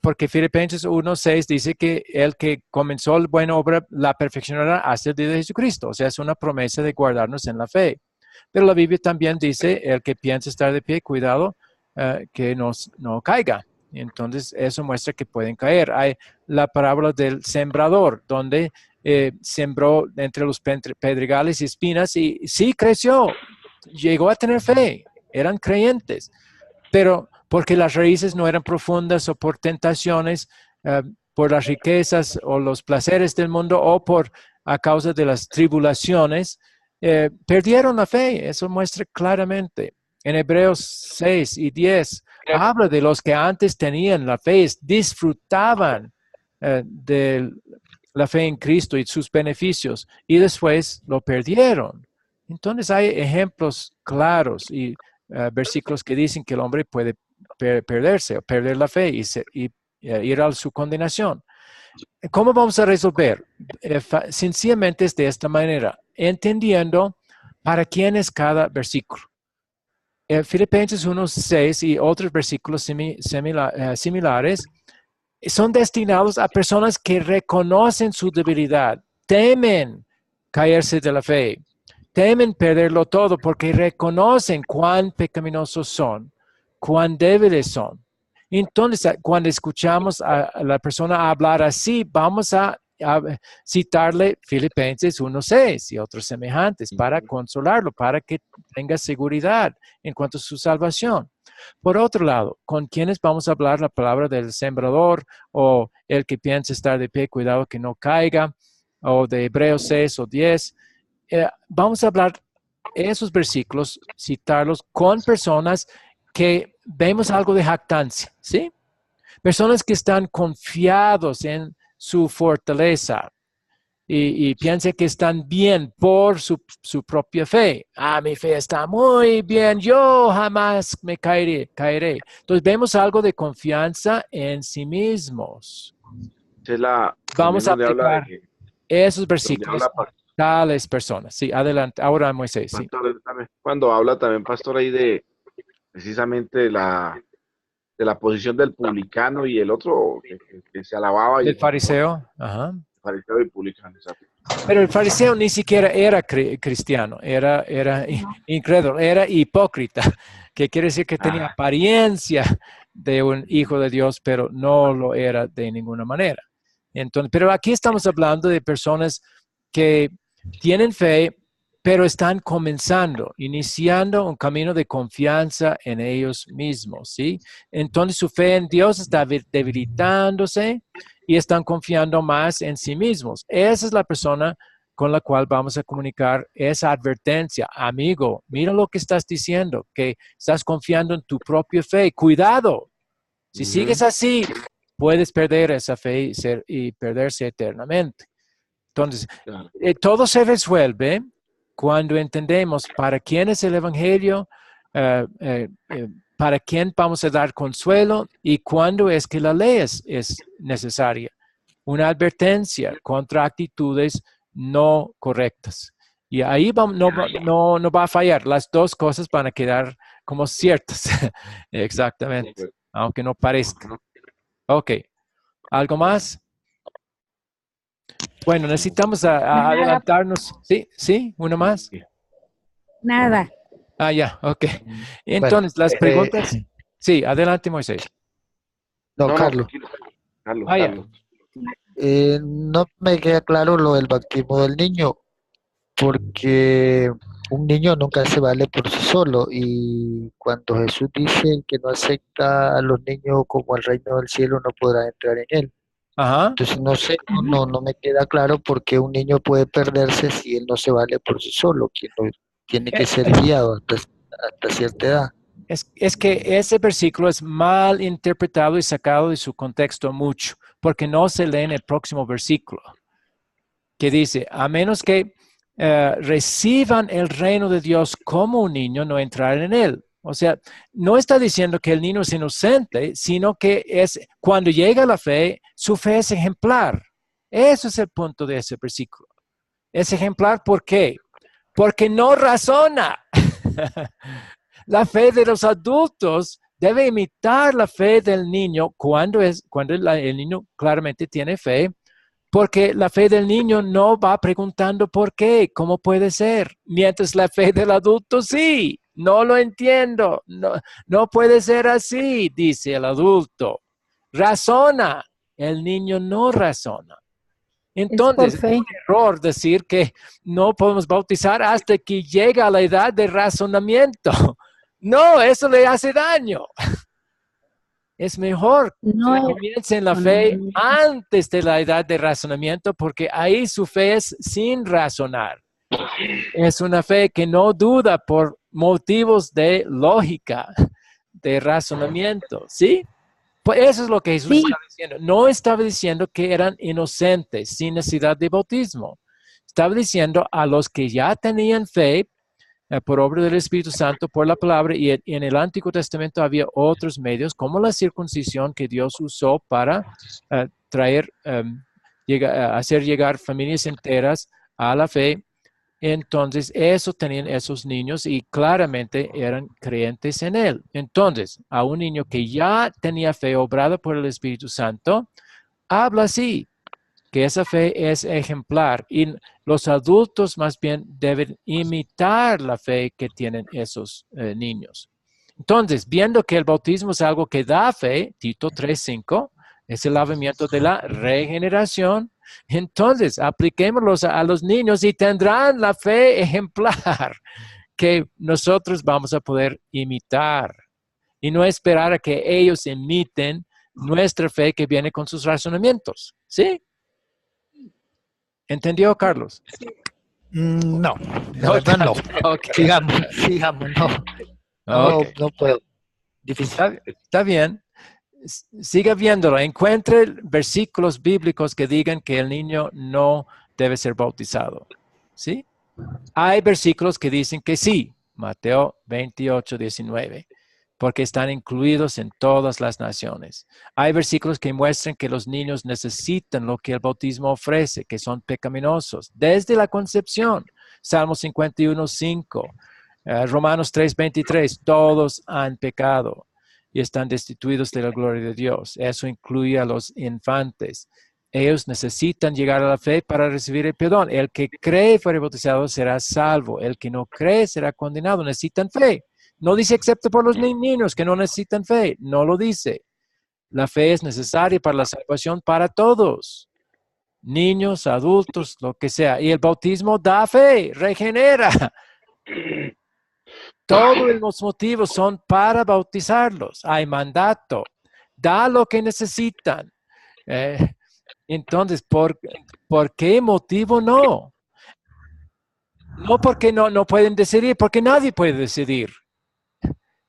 porque Filipenses 1:6 dice que el que comenzó la buena obra la perfeccionará hasta el día de Jesucristo. O sea, es una promesa de guardarnos en la fe. Pero la Biblia también dice, el que piensa estar de pie, cuidado, que no caiga. Entonces, eso muestra que pueden caer. Hay la parábola del sembrador, donde sembró entre los pedregales y espinas y sí creció, llegó a tener fe, eran creyentes, pero porque las raíces no eran profundas o por tentaciones, por las riquezas o los placeres del mundo o por a causa de las tribulaciones, perdieron la fe. Eso muestra claramente. En Hebreos 6:10 habla de los que antes tenían la fe, disfrutaban de la fe en Cristo y sus beneficios y después lo perdieron. Entonces hay ejemplos claros y versículos que dicen que el hombre puede perderse o perder la fe y ir a su condenación. ¿Cómo vamos a resolver? Sencillamente es de esta manera, entendiendo para quién es cada versículo. Filipenses 1:6 y otros versículos similares son destinados a personas que reconocen su debilidad, temen caerse de la fe, temen perderlo todo porque reconocen cuán pecaminosos son, cuán débiles son. Entonces, cuando escuchamos a la persona hablar así, vamos a citarle Filipenses 1:6 y otros semejantes para consolarlo, para que tenga seguridad en cuanto a su salvación. Por otro lado, ¿con quiénes vamos a hablar la palabra del sembrador o el que piensa estar de pie, cuidado que no caiga, o de Hebreos 6 o 10? Vamos a hablar esos versículos, citarlos con personas que vemos algo de jactancia, ¿sí? Personas que están confiados en su fortaleza y piensan que están bien por su propia fe. Mi fe está muy bien, yo jamás me caeré. Entonces vemos algo de confianza en sí mismos. Vamos a aplicar esos versículos a tales personas. Sí, adelante. Ahora Moisés. Sí.
Pastor, cuando habla también, pastor, ahí de precisamente de la posición del publicano y el otro que se alababa.
El fariseo. Ajá.
Fariseo y publicano, exacto.
Pero el fariseo ni siquiera era cristiano, era incrédulo, era hipócrita, que quiere decir que tenía apariencia de un hijo de Dios, pero no lo era de ninguna manera. Entonces, pero aquí estamos hablando de personas que tienen fe, pero están comenzando, iniciando un camino de confianza en ellos mismos, ¿sí? Entonces su fe en Dios está debilitándose y están confiando más en sí mismos. Esa es la persona con la cual vamos a comunicar esa advertencia. Amigo, mira lo que estás diciendo, que estás confiando en tu propia fe. Cuidado. Si sigues así, puedes perder esa fe y perderse eternamente. Entonces, todo se resuelve cuando entendemos para quién es el Evangelio, para quién vamos a dar consuelo y cuándo es que la ley es necesaria. Una advertencia contra actitudes no correctas. Y ahí no va a fallar. Las dos cosas van a quedar como ciertas. Exactamente. Aunque no parezca. Ok. ¿Algo más? Bueno, necesitamos adelantarnos. Sí, uno más.
Nada.
Ya, ok. Entonces, las preguntas. Sí, adelante, Moisés.
No, Carlos.
Carlos.
No me queda claro lo del bautismo del niño, porque un niño nunca se vale por sí solo, y cuando Jesús dice que no acepta a los niños como el reino del cielo, no podrá entrar en él.
Ajá.
Entonces no sé, no me queda claro por qué un niño puede perderse si él no se vale por sí solo, que no tiene que ser guiado hasta cierta edad.
Es que ese versículo es mal interpretado y sacado de su contexto mucho, porque no se lee en el próximo versículo, que dice, a menos que reciban el reino de Dios como un niño, no entrarán en él. O sea, no está diciendo que el niño es inocente, sino que es cuando llega la fe, su fe es ejemplar. Ese es el punto de ese versículo. Es ejemplar, ¿por qué? Porque no razona. La fe de los adultos debe imitar la fe del niño cuando el niño claramente tiene fe, porque la fe del niño no va preguntando por qué, cómo puede ser, mientras la fe del adulto sí. No lo entiendo, no puede ser así, dice el adulto. Razona, el niño no razona. Entonces, es un error decir que no podemos bautizar hasta que llega a la edad de razonamiento. No, eso le hace daño. Es mejor que comiencen la fe antes de la edad de razonamiento, porque ahí su fe es sin razonar. Es una fe que no duda por motivos de lógica, de razonamiento, ¿sí? Pues eso es lo que Jesús estaba diciendo. No estaba diciendo que eran inocentes, sin necesidad de bautismo. Estaba diciendo a los que ya tenían fe por obra del Espíritu Santo, por la palabra, y en el Antiguo Testamento había otros medios, como la circuncisión que Dios usó para hacer llegar familias enteras a la fe. Entonces, eso tenían esos niños y claramente eran creyentes en él. Entonces, a un niño que ya tenía fe obrada por el Espíritu Santo, habla así, que esa fe es ejemplar y los adultos más bien deben imitar la fe que tienen esos niños. Entonces, viendo que el bautismo es algo que da fe, Tito 3:5, es el lavamiento de la regeneración. Entonces, apliquémoslos a los niños y tendrán la fe ejemplar que nosotros vamos a poder imitar y no esperar a que ellos imiten nuestra fe que viene con sus razonamientos. ¿Sí? ¿Entendió, Carlos?
No, la verdad no.
Okay.
Sigamos, no puedo. Difícil.
Está bien. Siga viéndolo. Encuentre versículos bíblicos que digan que el niño no debe ser bautizado. ¿Sí? Hay versículos que dicen que sí. Mateo 28:19. Porque están incluidos en todas las naciones. Hay versículos que muestran que los niños necesitan lo que el bautismo ofrece, que son pecaminosos, desde la concepción. Salmo 51:5, Romanos 3:23, todos han pecado y están destituidos de la gloria de Dios. Eso incluye a los infantes. Ellos necesitan llegar a la fe para recibir el perdón. El que cree y fuere bautizado será salvo. El que no cree será condenado. Necesitan fe. No dice excepto por los niños que no necesitan fe. No lo dice. La fe es necesaria para la salvación para todos. Niños, adultos, lo que sea. Y el bautismo da fe, regenera. Todos los motivos son para bautizarlos. Hay mandato. Da lo que necesitan. Entonces, ¿por qué motivo no? No porque no pueden decidir, porque nadie puede decidir.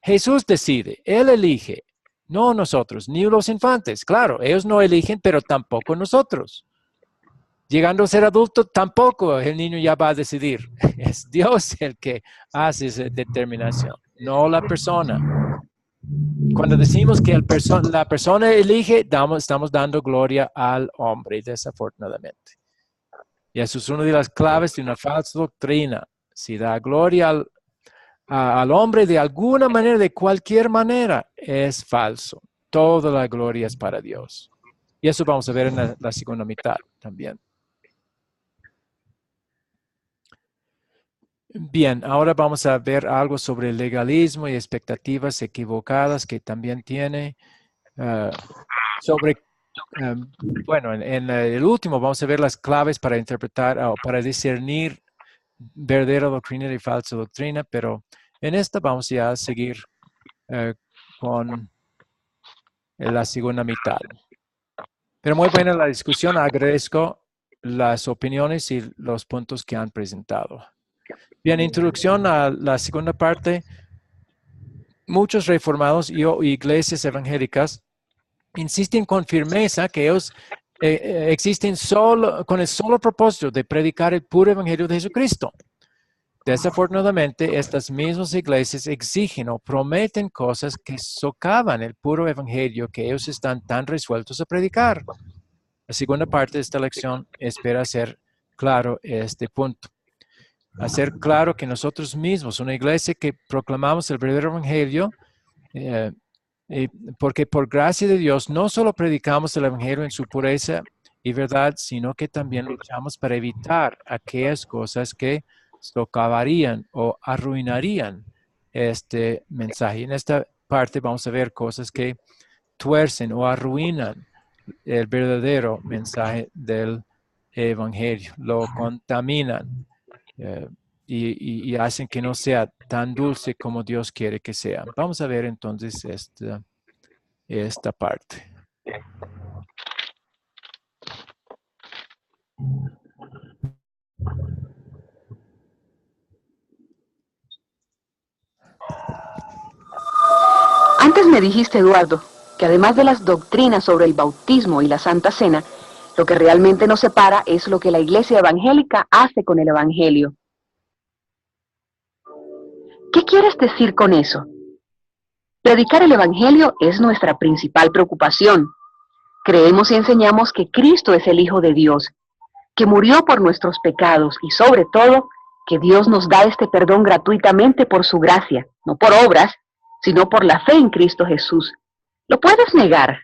Jesús decide, Él elige, no nosotros, ni los infantes. Claro, ellos no eligen, pero tampoco nosotros. Llegando a ser adulto, tampoco el niño ya va a decidir. Es Dios el que hace esa determinación, no la persona. Cuando decimos que la persona elige, estamos dando gloria al hombre, desafortunadamente. Y eso es una de las claves de una falsa doctrina. Si da gloria al hombre de alguna manera, de cualquier manera, es falso. Toda la gloria es para Dios. Y eso vamos a ver en la segunda mitad también. Bien, ahora vamos a ver algo sobre el legalismo y expectativas equivocadas que también tiene. Bueno, en el último vamos a ver las claves para interpretar o para discernir verdadera doctrina y falsa doctrina, pero en esta vamos ya a seguir con la segunda mitad. Pero muy buena la discusión, agradezco las opiniones y los puntos que han presentado. Bien, introducción a la segunda parte. Muchos reformados y iglesias evangélicas insisten con firmeza que ellos existen con el solo propósito de predicar el puro evangelio de Jesucristo. Desafortunadamente, estas mismas iglesias exigen o prometen cosas que socavan el puro evangelio que ellos están tan resueltos a predicar. La segunda parte de esta lección espera hacer claro este punto. hacer claro que nosotros mismos, una iglesia que proclamamos el verdadero evangelio, porque por gracia de Dios no solo predicamos el evangelio en su pureza y verdad, sino que también luchamos para evitar aquellas cosas que socavarían o arruinarían este mensaje. En esta parte vamos a ver cosas que tuercen o arruinan el verdadero mensaje del evangelio, lo contaminan y hacen que no sea tan dulce como Dios quiere que sea. Vamos a ver entonces esta parte.
Antes me dijiste, Eduardo, que además de las doctrinas sobre el bautismo y la Santa Cena, lo que realmente nos separa es lo que la Iglesia evangélica hace con el Evangelio. ¿Qué quieres decir con eso? Predicar el Evangelio es nuestra principal preocupación. Creemos y enseñamos que Cristo es el Hijo de Dios, que murió por nuestros pecados y sobre todo, que Dios nos da este perdón gratuitamente por su gracia, no por obras, sino por la fe en Cristo Jesús. ¿Lo puedes negar?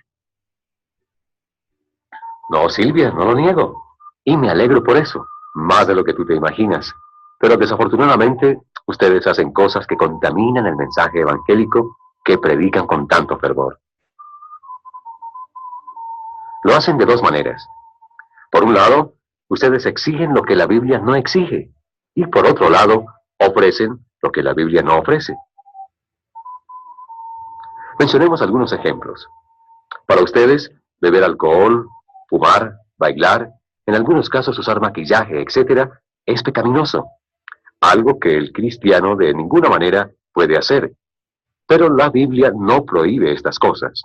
No, Silvia, no lo niego. Y me alegro por eso, más de lo que tú te imaginas. Pero desafortunadamente, ustedes hacen cosas que contaminan el mensaje evangélico que predican con tanto fervor. Lo hacen de dos maneras. Por un lado, ustedes exigen lo que la Biblia no exige. Y por otro lado, ofrecen lo que la Biblia no ofrece. Mencionemos algunos ejemplos. Para ustedes, beber alcohol, fumar, bailar, en algunos casos usar maquillaje, etc., es pecaminoso. Algo que el cristiano de ninguna manera puede hacer. Pero la Biblia no prohíbe estas cosas.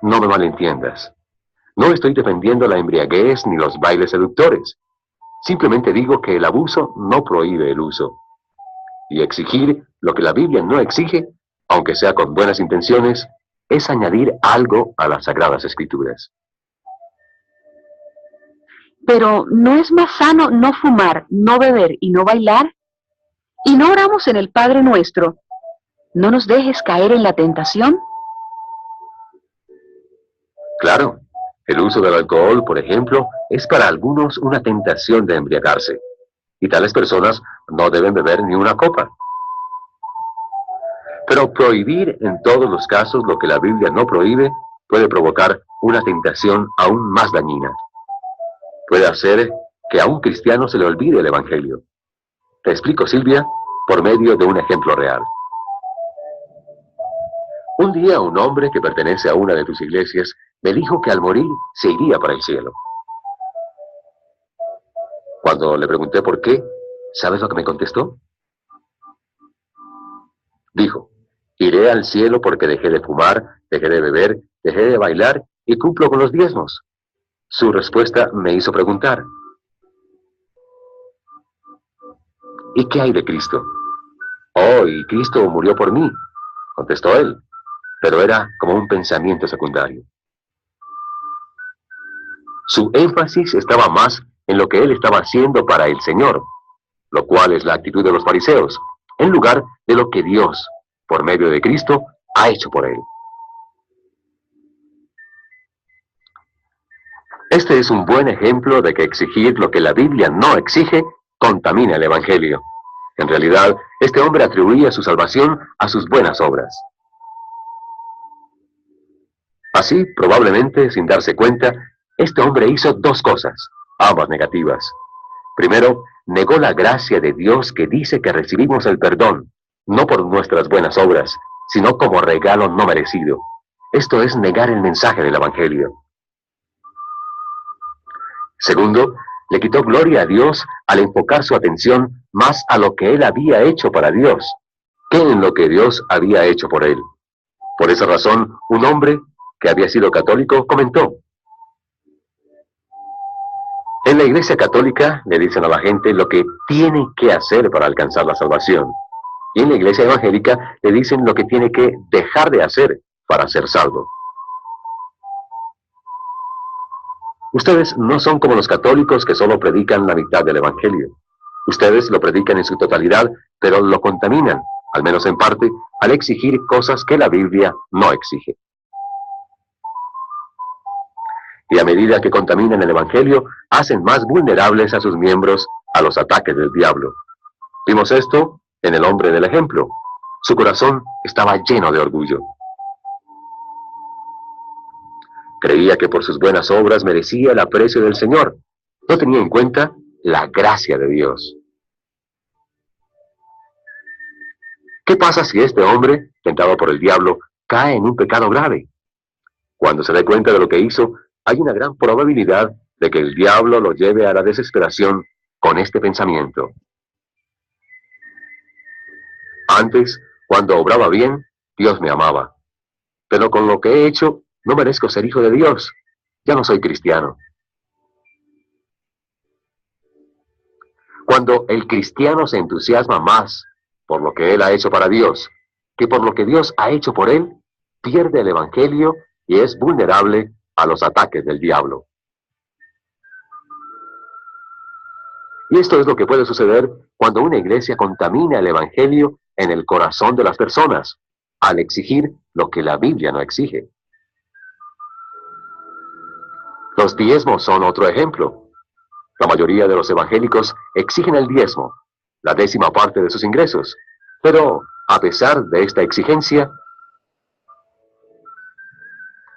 No me malentiendas. No estoy defendiendo la embriaguez ni los bailes seductores. Simplemente digo que el abuso no prohíbe el uso. Y exigir lo que la Biblia no exige, aunque sea con buenas intenciones, es añadir algo a las Sagradas Escrituras.
Pero ¿no es más sano no fumar, no beber y no bailar? ¿Y no oramos en el Padre Nuestro? ¿No nos dejes caer en la tentación?
Claro, el uso del alcohol, por ejemplo, es para algunos una tentación de embriagarse. Y tales personas no deben beber ni una copa. Pero prohibir en todos los casos lo que la Biblia no prohíbe puede provocar una tentación aún más dañina. Puede hacer que a un cristiano se le olvide el Evangelio. Te explico, Silvia, por medio de un ejemplo real. Un día un hombre que pertenece a una de tus iglesias me dijo que al morir se iría para el cielo. Cuando le pregunté por qué, ¿sabes lo que me contestó? Dijo: iré al cielo porque dejé de fumar, dejé de beber, dejé de bailar y cumplo con los diezmos. Su respuesta me hizo preguntar: ¿y qué hay de Cristo? Oh, y Cristo murió por mí, contestó él, pero era como un pensamiento secundario. Su énfasis estaba más en lo que él estaba haciendo para el Señor, lo cual es la actitud de los fariseos, en lugar de lo que Dios, por medio de Cristo, ha hecho por él. Este es un buen ejemplo de que exigir lo que la Biblia no exige contamina el Evangelio. En realidad, este hombre atribuía su salvación a sus buenas obras. Así, probablemente, sin darse cuenta, este hombre hizo dos cosas, ambas negativas. Primero, negó la gracia de Dios que dice que recibimos el perdón, no por nuestras buenas obras, sino como regalo no merecido. Esto es negar el mensaje del Evangelio. Segundo, le quitó gloria a Dios al enfocar su atención más a lo que él había hecho para Dios, que en lo que Dios había hecho por él. Por esa razón, un hombre que había sido católico comentó: en la Iglesia Católica le dicen a la gente lo que tiene que hacer para alcanzar la salvación. Y en la Iglesia Evangélica le dicen lo que tiene que dejar de hacer para ser salvo. Ustedes no son como los católicos que solo predican la mitad del Evangelio. Ustedes lo predican en su totalidad, pero lo contaminan, al menos en parte, al exigir cosas que la Biblia no exige. Y a medida que contaminan el Evangelio, hacen más vulnerables a sus miembros a los ataques del diablo. Vimos esto en el hombre del ejemplo. Su corazón estaba lleno de orgullo. Creía que por sus buenas obras merecía el aprecio del Señor. No tenía en cuenta la gracia de Dios. ¿Qué pasa si este hombre, tentado por el diablo, cae en un pecado grave? Cuando se dé cuenta de lo que hizo, hay una gran probabilidad de que el diablo lo lleve a la desesperación con este pensamiento. Antes, cuando obraba bien, Dios me amaba. Pero con lo que he hecho, no merezco ser hijo de Dios. Ya no soy cristiano. Cuando el cristiano se entusiasma más por lo que él ha hecho para Dios que por lo que Dios ha hecho por él, pierde el Evangelio y es vulnerable a los ataques del diablo. Y esto es lo que puede suceder cuando una iglesia contamina el Evangelio en el corazón de las personas, al exigir lo que la Biblia no exige. Los diezmos son otro ejemplo. La mayoría de los evangélicos exigen el diezmo, la 10ª parte de sus ingresos, pero a pesar de esta exigencia,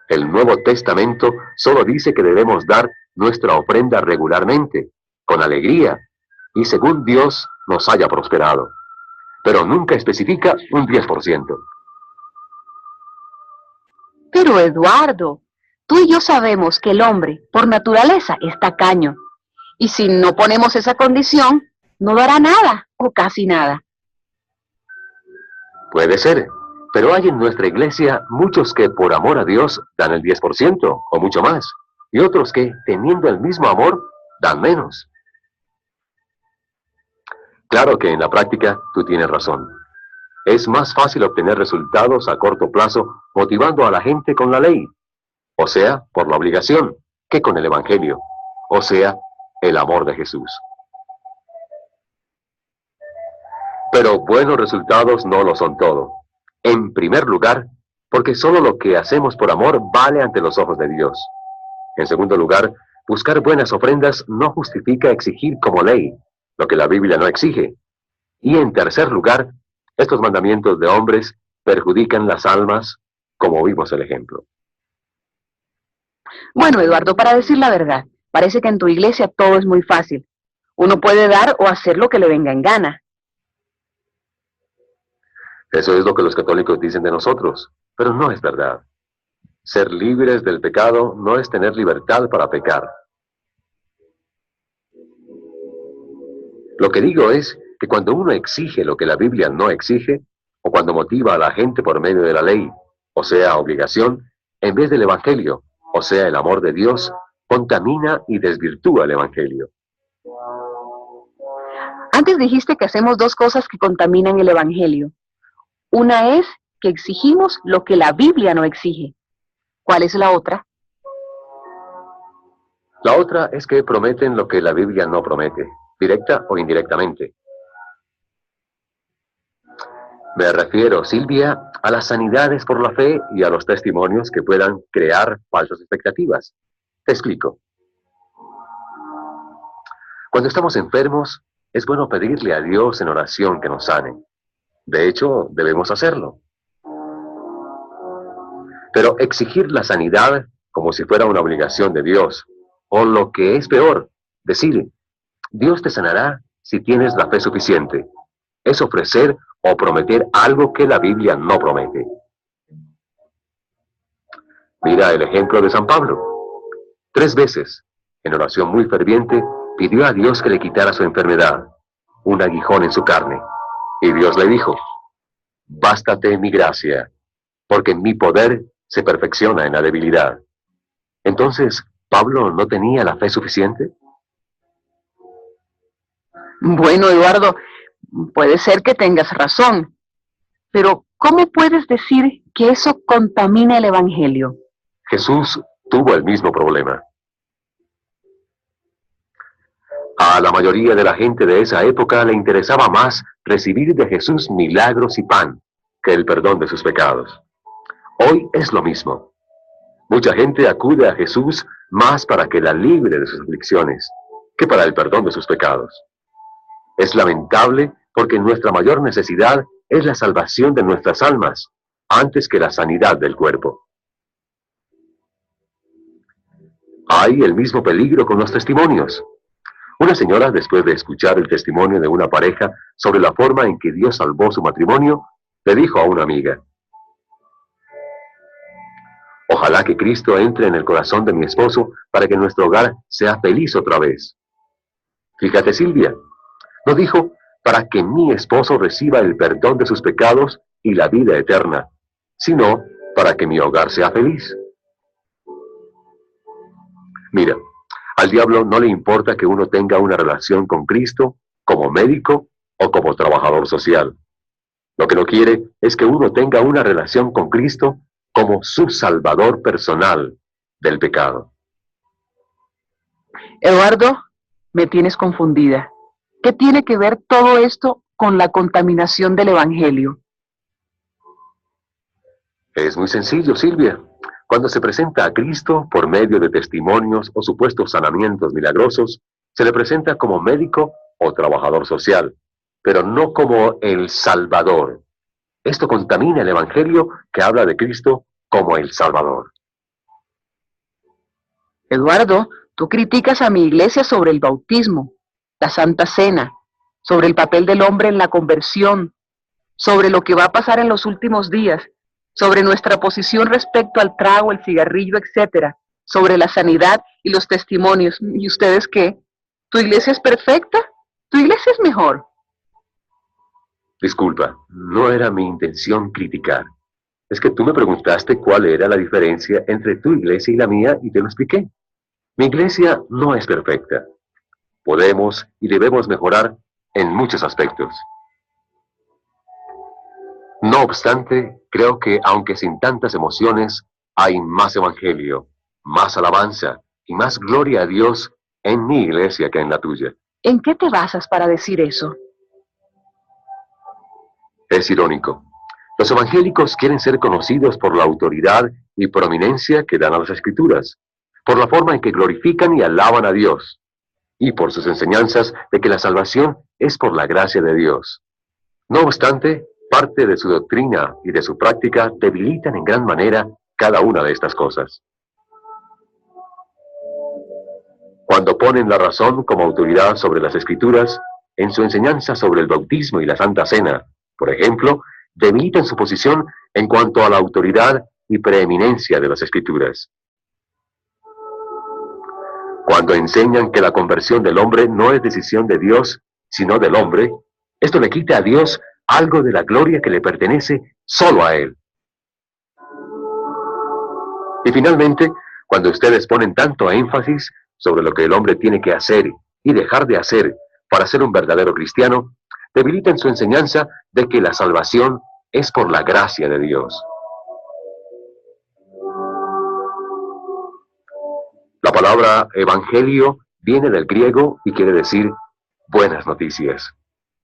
el Nuevo Testamento solo dice que debemos dar nuestra ofrenda regularmente, con alegría, y según Dios nos haya prosperado. Pero nunca especifica un 10%.
Pero Eduardo, tú y yo sabemos que el hombre, por naturaleza, es tacaño. Y si no ponemos esa condición, no dará nada, o casi nada.
Puede ser, pero hay en nuestra iglesia muchos que por amor a Dios dan el 10% o mucho más, y otros que, teniendo el mismo amor, dan menos. Claro que en la práctica tú tienes razón. Es más fácil obtener resultados a corto plazo motivando a la gente con la ley, o sea, por la obligación, que con el Evangelio, o sea, el amor de Jesús. Pero buenos resultados no lo son todo. En primer lugar, porque solo lo que hacemos por amor vale ante los ojos de Dios. En segundo lugar, buscar buenas ofrendas no justifica exigir como ley lo que la Biblia no exige. Y en tercer lugar, estos mandamientos de hombres perjudican las almas, como vimos el ejemplo.
Bueno, Eduardo, para decir la verdad, parece que en tu iglesia todo es muy fácil. Uno puede dar o hacer lo que le venga en gana.
Eso es lo que los católicos dicen de nosotros, pero no es verdad. Ser libres del pecado no es tener libertad para pecar. Lo que digo es que cuando uno exige lo que la Biblia no exige, o cuando motiva a la gente por medio de la ley, o sea, obligación, en vez del Evangelio, o sea, el amor de Dios, contamina y desvirtúa el Evangelio.
Antes dijiste que hacemos dos cosas que contaminan el Evangelio. Una es que exigimos lo que la Biblia no exige. ¿Cuál es la otra?
La otra es que prometen lo que la Biblia no promete, directa o indirectamente. Me refiero, Silvia, a las sanidades por la fe y a los testimonios que puedan crear falsas expectativas. Te explico. Cuando estamos enfermos, es bueno pedirle a Dios en oración que nos sane. De hecho, debemos hacerlo. Pero exigir la sanidad como si fuera una obligación de Dios, o lo que es peor, decir, Dios te sanará si tienes la fe suficiente, es ofrecer o prometer algo que la Biblia no promete. Mira el ejemplo de San Pablo. 3 veces, en oración muy ferviente, pidió a Dios que le quitara su enfermedad, un aguijón en su carne. Y Dios le dijo, bástate mi gracia, porque mi poder se perfecciona en la debilidad. Entonces, ¿Pablo no tenía la fe suficiente?
Bueno, Eduardo, puede ser que tengas razón, pero ¿cómo puedes decir que eso contamina el Evangelio?
Jesús tuvo el mismo problema. A la mayoría de la gente de esa época le interesaba más recibir de Jesús milagros y pan que el perdón de sus pecados. Hoy es lo mismo. Mucha gente acude a Jesús más para que la libre de sus aflicciones que para el perdón de sus pecados. Es lamentable porque nuestra mayor necesidad es la salvación de nuestras almas antes que la sanidad del cuerpo. Hay el mismo peligro con los testimonios. Una señora, después de escuchar el testimonio de una pareja sobre la forma en que Dios salvó su matrimonio, le dijo a una amiga: ojalá que Cristo entre en el corazón de mi esposo para que nuestro hogar sea feliz otra vez. Fíjate, Silvia, no dijo para que mi esposo reciba el perdón de sus pecados y la vida eterna, sino para que mi hogar sea feliz. Mira, al diablo no le importa que uno tenga una relación con Cristo como médico o como trabajador social. Lo que no quiere es que uno tenga una relación con Cristo como su salvador personal del pecado.
Eduardo, me tienes confundida. ¿Qué tiene que ver todo esto con la contaminación del Evangelio?
Es muy sencillo, Silvia. Cuando se presenta a Cristo por medio de testimonios o supuestos sanamientos milagrosos, se le presenta como médico o trabajador social, pero no como el Salvador. Esto contamina el Evangelio que habla de Cristo como el Salvador.
Eduardo, tú criticas a mi iglesia sobre el bautismo, la Santa Cena, sobre el papel del hombre en la conversión, sobre lo que va a pasar en los últimos días, sobre nuestra posición respecto al trago, el cigarrillo, etcétera, sobre la sanidad y los testimonios. ¿Y ustedes qué? ¿Tu iglesia es perfecta? ¿Tu iglesia es mejor?
Disculpa, no era mi intención criticar. Es que tú me preguntaste cuál era la diferencia entre tu iglesia y la mía y te lo expliqué. Mi iglesia no es perfecta. Podemos y debemos mejorar en muchos aspectos. No obstante, creo que aunque sin tantas emociones, hay más evangelio, más alabanza y más gloria a Dios en mi iglesia que en la tuya.
¿En qué te basas para decir eso?
Es irónico. Los evangélicos quieren ser conocidos por la autoridad y prominencia que dan a las Escrituras, por la forma en que glorifican y alaban a Dios, y por sus enseñanzas de que la salvación es por la gracia de Dios. No obstante, parte de su doctrina y de su práctica debilitan en gran manera cada una de estas cosas. Cuando ponen la razón como autoridad sobre las Escrituras, en su enseñanza sobre el bautismo y la Santa Cena, por ejemplo, debilitan su posición en cuanto a la autoridad y preeminencia de las Escrituras. Cuando enseñan que la conversión del hombre no es decisión de Dios, sino del hombre, esto le quita a Dios algo de la gloria que le pertenece solo a Él. Y finalmente, cuando ustedes ponen tanto énfasis sobre lo que el hombre tiene que hacer y dejar de hacer para ser un verdadero cristiano, debilitan su enseñanza de que la salvación es por la gracia de Dios. La palabra evangelio viene del griego y quiere decir buenas noticias.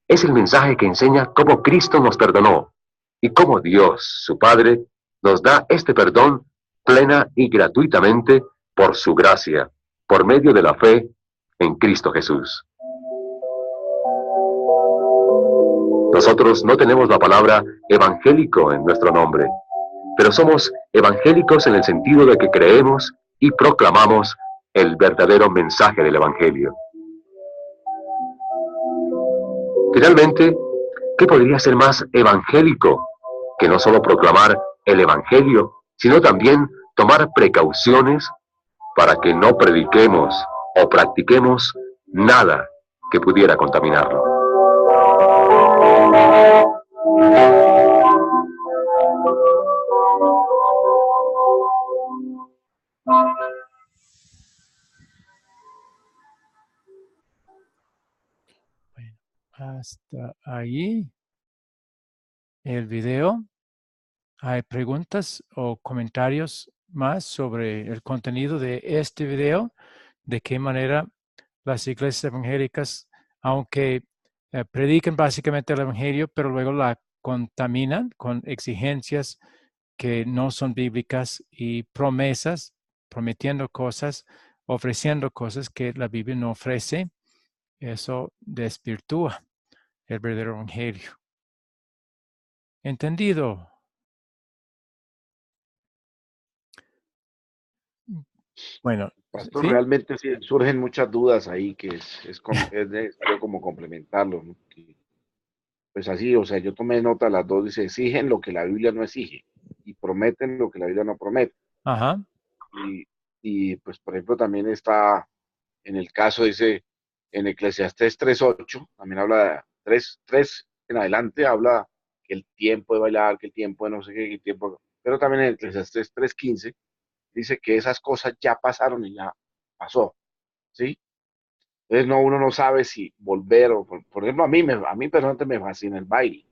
Es el mensaje que enseña cómo Cristo nos perdonó y cómo Dios, su Padre, nos da este perdón plena y gratuitamente por su gracia, por medio de la fe en Cristo Jesús. Nosotros no tenemos la palabra evangélico en nuestro nombre, pero somos evangélicos en el sentido de que creemos y proclamamos el verdadero mensaje del Evangelio. Finalmente, ¿qué podría ser más evangélico que no solo proclamar el Evangelio, sino también tomar precauciones para que no prediquemos o practiquemos nada que pudiera contaminarlo?
Bueno, hasta ahí el video. ¿Hay preguntas o comentarios más sobre el contenido de este video? ¿De qué manera las iglesias evangélicas, aunque predican básicamente el evangelio, pero luego la contaminan con exigencias que no son bíblicas y promesas, prometiendo cosas, ofreciendo cosas que la Biblia no ofrece. Eso desvirtúa el verdadero evangelio. ¿Entendido? Bueno,
Pastor,
¿sí?
realmente sí surgen muchas dudas ahí que es necesario como complementarlo, ¿no? Pues así, o sea, yo tomé nota, las dos dice, exigen lo que la Biblia no exige y prometen lo que la Biblia no promete.
Ajá.
Y, y pues, por ejemplo, también está en el caso, dice, en Eclesiastés 3:8, también habla de 3 en adelante, habla que el tiempo de bailar, que el tiempo de no sé qué, que el tiempo, pero también en Eclesiastés 3:15 dice que esas cosas ya pasaron y ya pasó, ¿sí? Entonces no, uno no sabe si volver o, por ejemplo, a mí personalmente me fascina el baile.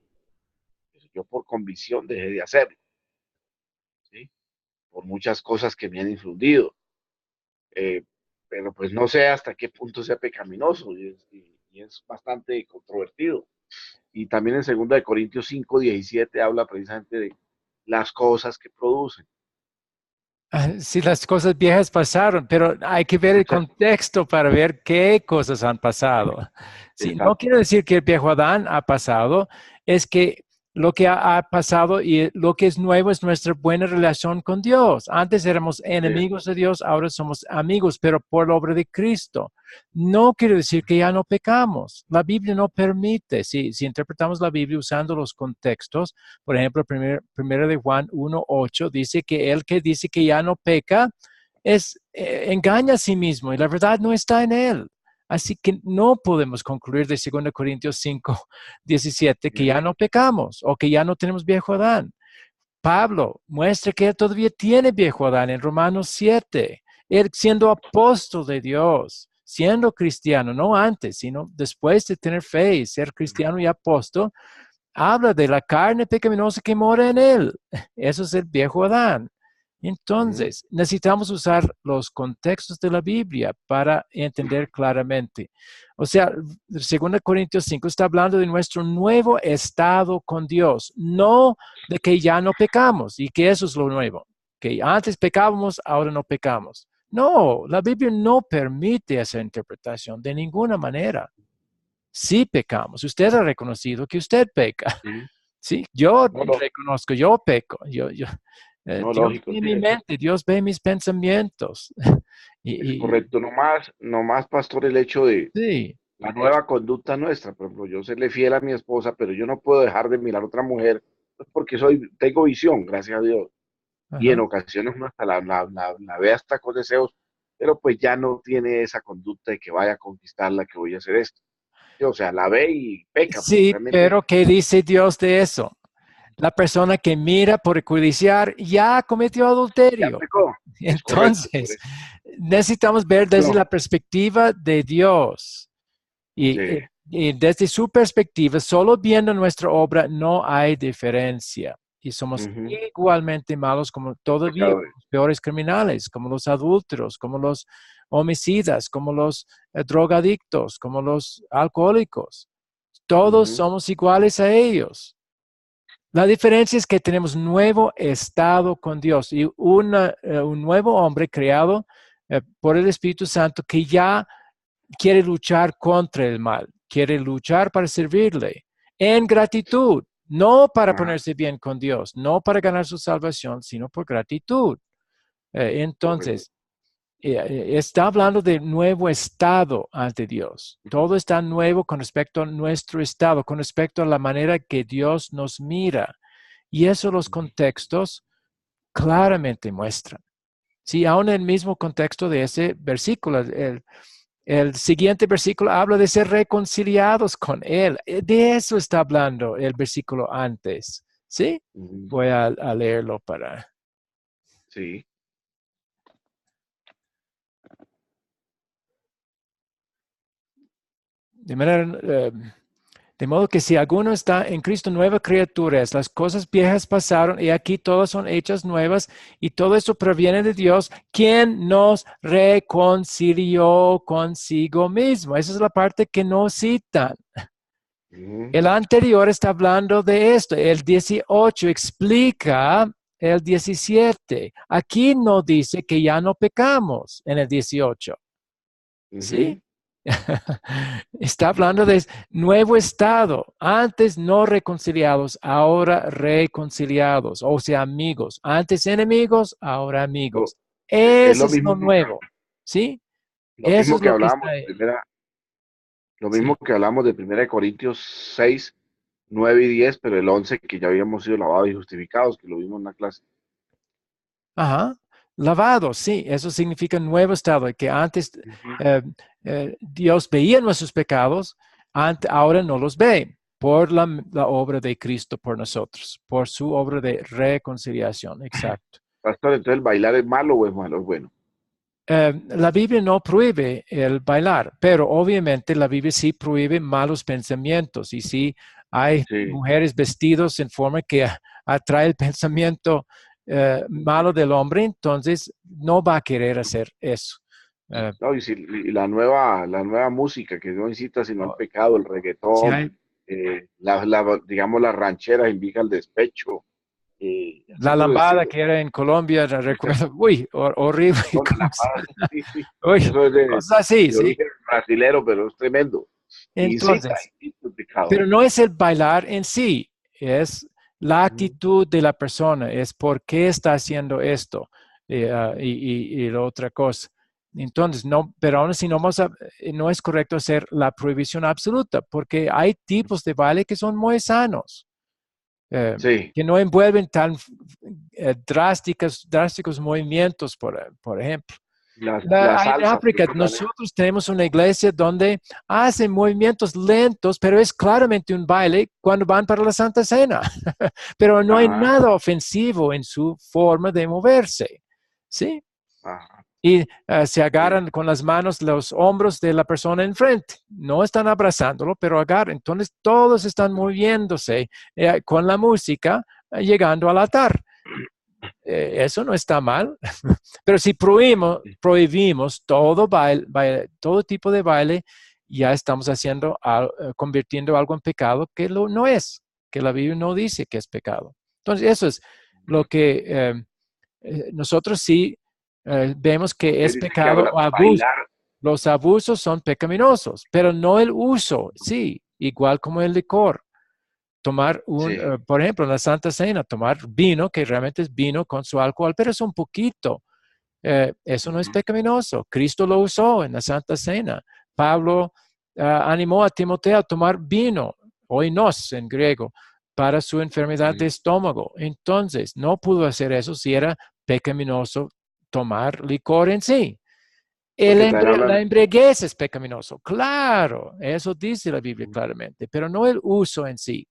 Yo por convicción dejé de hacerlo, ¿sí? Por muchas cosas que me han infundido. Eh, pero pues no sé hasta qué punto sea pecaminoso y es bastante controvertido. Y también en 2 Corintios 5:17 habla precisamente de las cosas que producen.
Sí, las cosas viejas pasaron, pero hay que ver el
Exacto,
contexto para ver qué cosas han pasado. Sí, no
exacto.
quiero decir que el viejo Adán ha pasado, es que lo que ha pasado y lo que es nuevo es nuestra buena relación con Dios. Antes éramos enemigos de Dios, ahora somos amigos, pero por la obra de Cristo. No quiere decir que ya no pecamos. La Biblia no permite, si interpretamos la Biblia usando los contextos, por ejemplo, primero de Juan 1:8 dice que el que dice que ya no peca engaña a sí mismo y la verdad no está en él. Así que no podemos concluir de 2 Corintios 5:17 que ya no pecamos o que ya no tenemos viejo Adán. Pablo muestra que él todavía tiene viejo Adán en Romanos 7. Él siendo apóstol de Dios, siendo cristiano, no antes, sino después de tener fe y ser cristiano y apóstol, habla de la carne pecaminosa que mora en él. Eso es el viejo Adán.
Ujú.
Entonces, necesitamos usar los contextos de la Biblia para entender claramente. O sea, 2 Corintios 5 está hablando de nuestro nuevo estado con Dios, no de que ya no pecamos y que eso es lo nuevo, que antes pecábamos, ahora no pecamos. No, la Biblia no permite esa interpretación de ninguna manera. Sí pecamos. Usted ha reconocido que usted peca.
Sí.
Sí, yo
No, no,
reconozco, yo peco.
no,
Dios
lógico,
ve
sí,
mi mente, Dios ve mis pensamientos.
es
Y
correcto. No más, pastor, el hecho de
sí,
la nueva conducta nuestra. Por ejemplo, yo serle fiel a mi esposa, pero yo no puedo dejar de mirar a otra mujer, pues porque tengo visión, gracias a Dios. Y en
ajá.
ocasiones uno hasta la ve hasta con deseos, pero pues ya no tiene esa conducta de que vaya a conquistarla, que voy a hacer esto. Sí, o sea, la ve y peca, porque
Sí,
realmente
pero ¿qué dice Dios de eso? La persona que mira por codiciar ya cometió
ya
adulterio.
pecó. Es correcto, por
Entonces,
eso.
necesitamos ver desde
No,
la perspectiva de Dios.
sí.
Y desde su perspectiva, solo viendo nuestra obra no hay diferencia. Y somos
Ujú.
igualmente malos como todavía, como
Pecadores.
los peores criminales, como los adúlteros, como los homicidas, como los drogadictos, como los alcohólicos. Todos
Ujú.
somos iguales a ellos. La diferencia es que tenemos nuevo estado con Dios y un nuevo hombre creado por el Espíritu Santo que ya quiere luchar contra el mal, quiere luchar para servirle en gratitud, no para
Ajá,
ponerse bien con Dios, no para ganar su salvación, sino por gratitud.
correcto.
Entonces, está hablando de nuevo estado ante Dios. Todo está nuevo con respecto a nuestro estado, con respecto a la manera que Dios nos mira. Y eso los contextos claramente muestran. Sí, aún en el mismo contexto de ese versículo, el siguiente versículo habla de ser reconciliados con Él. De eso está hablando el versículo antes. ¿Sí?
Ujú.
Voy a leerlo para...
Sí.
De manera, De modo que si alguno está en Cristo, nueva criatura es. Las cosas viejas pasaron y aquí todas son hechas nuevas y todo eso proviene de Dios, quien nos reconcilió consigo mismo. Esa es la parte que no citan. El anterior está hablando de esto. El 18 explica el 17. Aquí no dice que ya no pecamos en el 18. ¿Sí? Está hablando de nuevo estado. Antes no reconciliados, ahora reconciliados. O sea, amigos. Antes enemigos, ahora amigos. Eso es lo nuevo. ¿Sí?
Lo
Eso
mismo
es
que
lo que
hablamos
está.
lo mismo que hablamos de 1 Corintios 6, 9 y 10, pero el 11 que ya habíamos sido lavados y justificados, que lo vimos en la clase.
Ajá. Lavado, sí, eso significa nuevo estado, que antes Dios veía nuestros pecados, ahora no los ve por la obra de Cristo por nosotros, por su obra de reconciliación, exacto.
Pastor, entonces, ¿el bailar es malo o es malo? Es bueno.
La Biblia no prohíbe el bailar, pero obviamente la Biblia sí prohíbe malos pensamientos y sí hay mujeres vestidos en forma que atrae el pensamiento malo del hombre, entonces no va a querer hacer eso.
No, y la nueva música que no incita sino al pecado, el reggaetón, digamos las rancheras invitan al despecho.
La lambada que era en Colombia, recuerdo, uy, horrible. Uy,
eso es
cosas así,
de
sí.
origen brasilero, pero es tremendo.
Entonces,
incita el pecado.
pero no es el bailar en sí, es la actitud de la persona, es por qué está haciendo esto y la otra cosa. Entonces, no, pero aún así no es correcto hacer la prohibición absoluta, porque hay tipos de baile que son muy sanos, que no envuelven tan drásticos movimientos, por ejemplo. En África, nosotros tenemos una iglesia donde hacen movimientos lentos, pero es claramente un baile cuando van para la Santa Cena. Pero no hay nada ofensivo en su forma de moverse. ¿Sí? Y se agarran con las manos los hombros de la persona enfrente. No están abrazándolo, pero agarran. Entonces todos están moviéndose con la música llegando al altar. Eso no está mal, pero si prohibimos todo todo tipo de baile, ya estamos convirtiendo algo en pecado que no es, que la Biblia no dice que es pecado. Entonces, eso es lo que nosotros sí vemos que es pecado o abuso. Los abusos son pecaminosos, pero no el uso, sí, igual como el licor. Tomar por ejemplo, en la Santa Cena, tomar vino, que realmente es vino con su alcohol, pero es un poquito. Eso no es pecaminoso. Cristo lo usó en la Santa Cena. Pablo animó a Timoteo a tomar vino, oinos en griego, para su enfermedad de estómago. Entonces, no pudo hacer eso si era pecaminoso tomar licor en sí. La embriaguez es pecaminoso, claro, eso dice la Biblia claramente, pero no el uso en sí.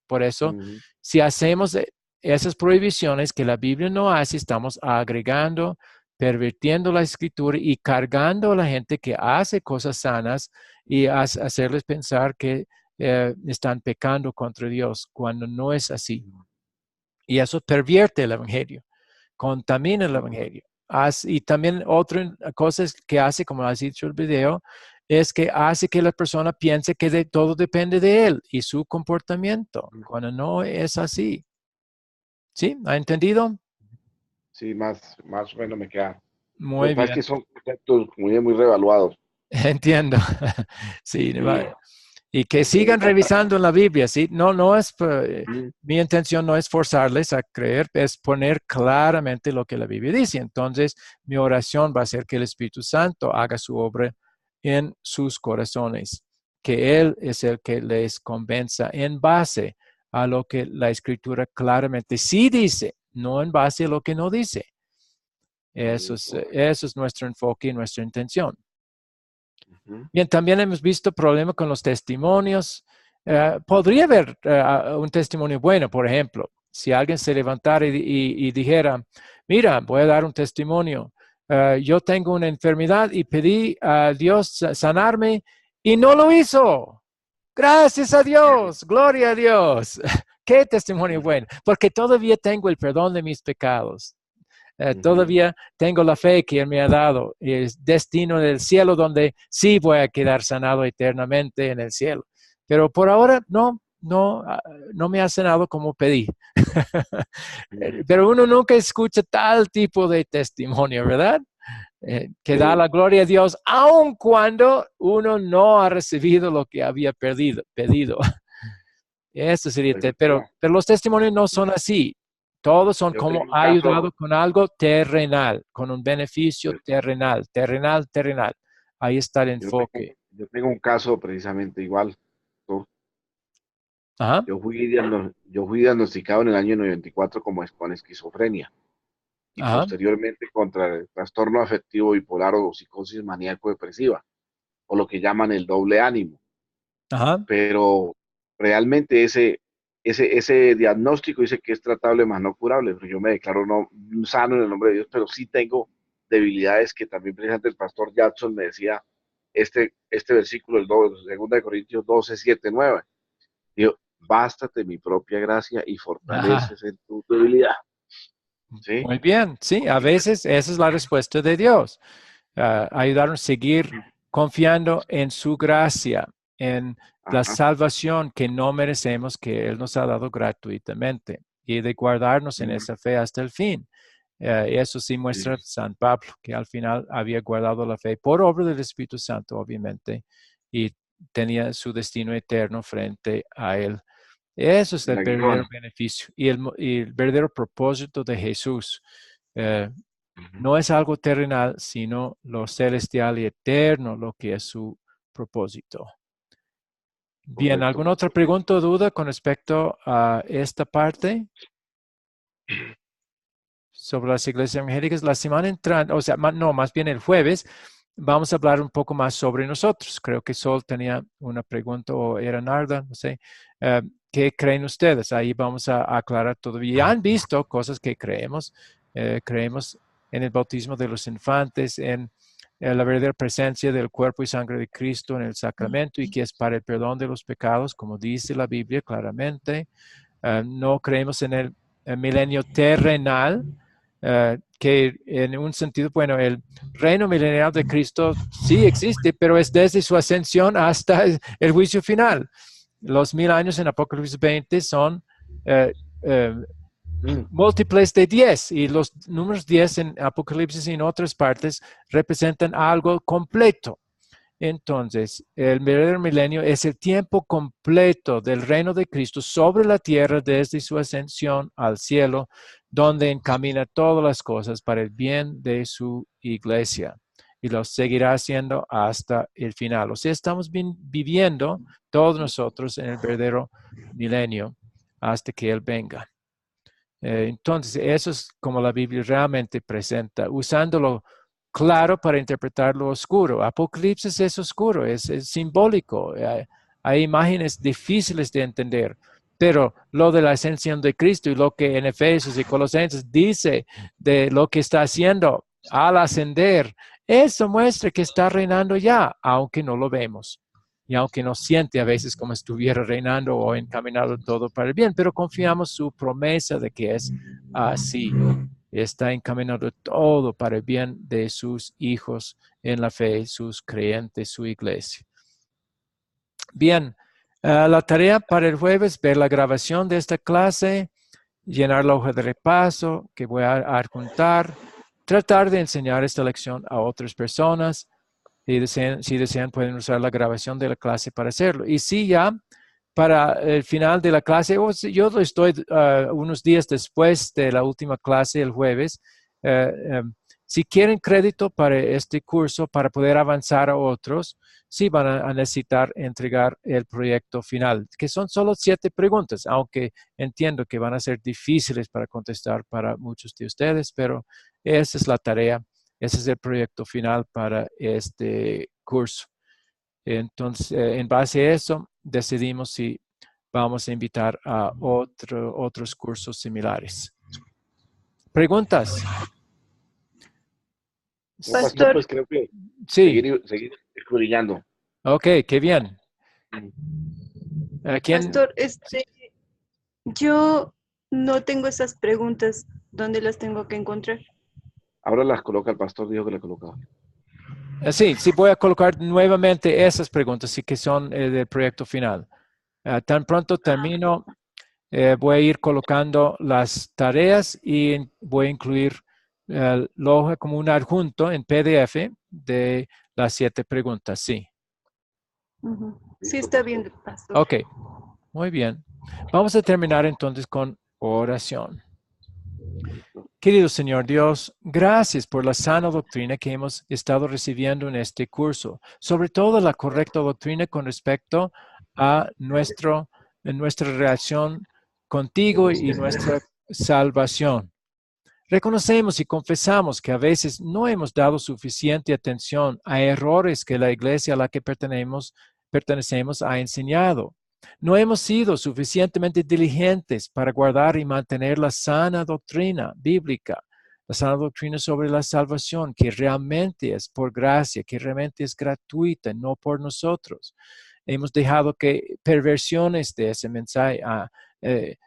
Por eso, si hacemos esas prohibiciones que la Biblia no hace, estamos agregando, pervirtiendo la escritura y cargando a la gente que hace cosas sanas y hacerles pensar que están pecando contra Dios cuando no es así. Y eso pervierte el evangelio, contamina el evangelio. Y también otra cosa que hace, como has dicho el video, es que hace que la persona piense que todo depende de él y su comportamiento, cuando no es así. ¿Sí? ¿Ha entendido?
Sí, más o menos me queda.
Muy bien.
Es que son conceptos muy revaluados.
Entiendo. Sí. Y que sigan revisando en la Biblia, ¿sí? No es, mi intención no es forzarles a creer, es poner claramente lo que la Biblia dice. Entonces, mi oración va a ser que el Espíritu Santo haga su obra en sus corazones, que Él es el que les convenza en base a lo que la Escritura claramente sí dice, no en base a lo que no dice. Eso es nuestro enfoque y nuestra intención. Bien, también hemos visto problemas con los testimonios. Podría haber un testimonio bueno, por ejemplo, si alguien se levantara y dijera, mira, voy a dar un testimonio. Yo tengo una enfermedad y pedí a Dios sanarme y no lo hizo. Gracias a Dios, gloria a Dios. Qué testimonio bueno, porque todavía tengo el perdón de mis pecados. Todavía tengo la fe que Él me ha dado, y el destino del cielo donde sí voy a quedar sanado eternamente en el cielo. Pero por ahora no me ha sanado como pedí. Pero uno nunca escucha tal tipo de testimonio, ¿verdad? Que da la gloria a Dios, aun cuando uno no ha recibido lo que había pedido. Eso sería, pero los testimonios no son así. Todos son
Yo
como
tengo un
ha ayudado
caso,
con algo terrenal, con un beneficio terrenal. Ahí está el enfoque.
yo tengo un caso precisamente igual.
Ajá,
Yo fui diagnosticado en el año 94 con esquizofrenia y
ajá,
posteriormente contra el trastorno afectivo bipolar o psicosis maníaco-depresiva, o lo que llaman el doble ánimo.
ajá.
Pero realmente ese diagnóstico dice que es tratable más no curable, pero yo me declaro no sano en el nombre de Dios, pero sí tengo debilidades que también precisamente el pastor Jackson me decía, este versículo, el 2 de Corintios 12, 7, 9. Digo, bástate mi propia gracia y
Ajá.
fortaleces en tu debilidad. ¿Sí?
Muy bien, sí, a veces esa es la respuesta de Dios. Ayudarnos a seguir confiando en su gracia, en la
Ajá.
salvación que no merecemos, que Él nos ha dado gratuitamente, y de guardarnos en esa fe hasta el fin. Eso sí muestra San Pablo, que al final había guardado la fe por obra del Espíritu Santo, obviamente, y tenía su destino eterno frente a Él. Eso es el verdadero beneficio y el verdadero propósito de Jesús. No es algo terrenal, sino lo celestial y eterno, lo que es su propósito. Bien,
Correcto,
¿alguna otra
pastor.
pregunta o duda con respecto a esta parte sobre las iglesias evangélicas? La semana entrante, o sea, no, más bien el jueves, vamos a hablar un poco más sobre nosotros. Creo que Sol tenía una pregunta, o era Narda, no sé. ¿Qué creen ustedes? Ahí vamos a aclarar todo. Ya han visto cosas que creemos. Creemos en el bautismo de los infantes, en la verdadera presencia del cuerpo y sangre de Cristo en el sacramento, y que es para el perdón de los pecados, como dice la Biblia claramente. No creemos en el milenio terrenal, que en un sentido, bueno, el reino milenial de Cristo sí existe, pero es desde su ascensión hasta el juicio final. Los 1000 años en Apocalipsis 20 son múltiples de 10, y los números 10 en Apocalipsis y en otras partes representan algo completo. Entonces, el verdadero milenio es el tiempo completo del reino de Cristo sobre la tierra desde su ascensión al cielo, donde encamina todas las cosas para el bien de su iglesia, y lo seguirá haciendo hasta el final. O sea, estamos viviendo todos nosotros en el verdadero milenio hasta que Él venga. Entonces, eso es como la Biblia realmente presenta, usándolo claro para interpretar lo oscuro. Apocalipsis es oscuro, es simbólico. Hay imágenes difíciles de entender, pero lo de la ascensión de Cristo y lo que en Efesios y Colosenses dice de lo que está haciendo al ascender, eso muestra que está reinando ya, aunque no lo vemos. Y aunque nos siente a veces como estuviera reinando o encaminado todo para el bien, pero confiamos su promesa de que es así. Está encaminado todo para el bien de sus hijos en la fe, sus creyentes, su iglesia. Bien, la tarea para el jueves, ver la grabación de esta clase, llenar la hoja de repaso que voy a adjuntar, tratar de enseñar esta lección a otras personas. Si desean, pueden usar la grabación de la clase para hacerlo. Y si ya para el final de la clase, yo estoy unos días después de la última clase, el jueves, si quieren crédito para este curso, para poder avanzar a otros, sí van a necesitar entregar el proyecto final, que son solo 7 preguntas, aunque entiendo que van a ser difíciles para contestar para muchos de ustedes, pero esa es la tarea. Ese es el proyecto final para este curso. Entonces, en base a eso, decidimos si vamos a invitar a otros cursos similares. ¿Preguntas?
No, pastor, pues creo que
Sí.
seguir escudriñando.
Ok, qué bien. ¿Quién?
Pastor, yo no tengo esas preguntas. ¿Dónde las tengo que encontrar?
Ahora las coloca el pastor, dijo que le colocaba.
Sí, voy a colocar nuevamente esas preguntas, sí que son del proyecto final. Tan pronto termino, voy a ir colocando las tareas y voy a incluir la hoja como un adjunto en PDF de las 7 preguntas, sí.
Sí, está bien, pastor.
Ok, muy bien. Vamos a terminar entonces con oración. Querido Señor Dios, gracias por la sana doctrina que hemos estado recibiendo en este curso, sobre todo la correcta doctrina con respecto a nuestra relación contigo y nuestra salvación. Reconocemos y confesamos que a veces no hemos dado suficiente atención a errores que la iglesia a la que pertenecemos ha enseñado. No hemos sido suficientemente diligentes para guardar y mantener la sana doctrina bíblica, la sana doctrina sobre la salvación, que realmente es por gracia, que realmente es gratuita, no por nosotros. Hemos dejado que perversiones de ese mensaje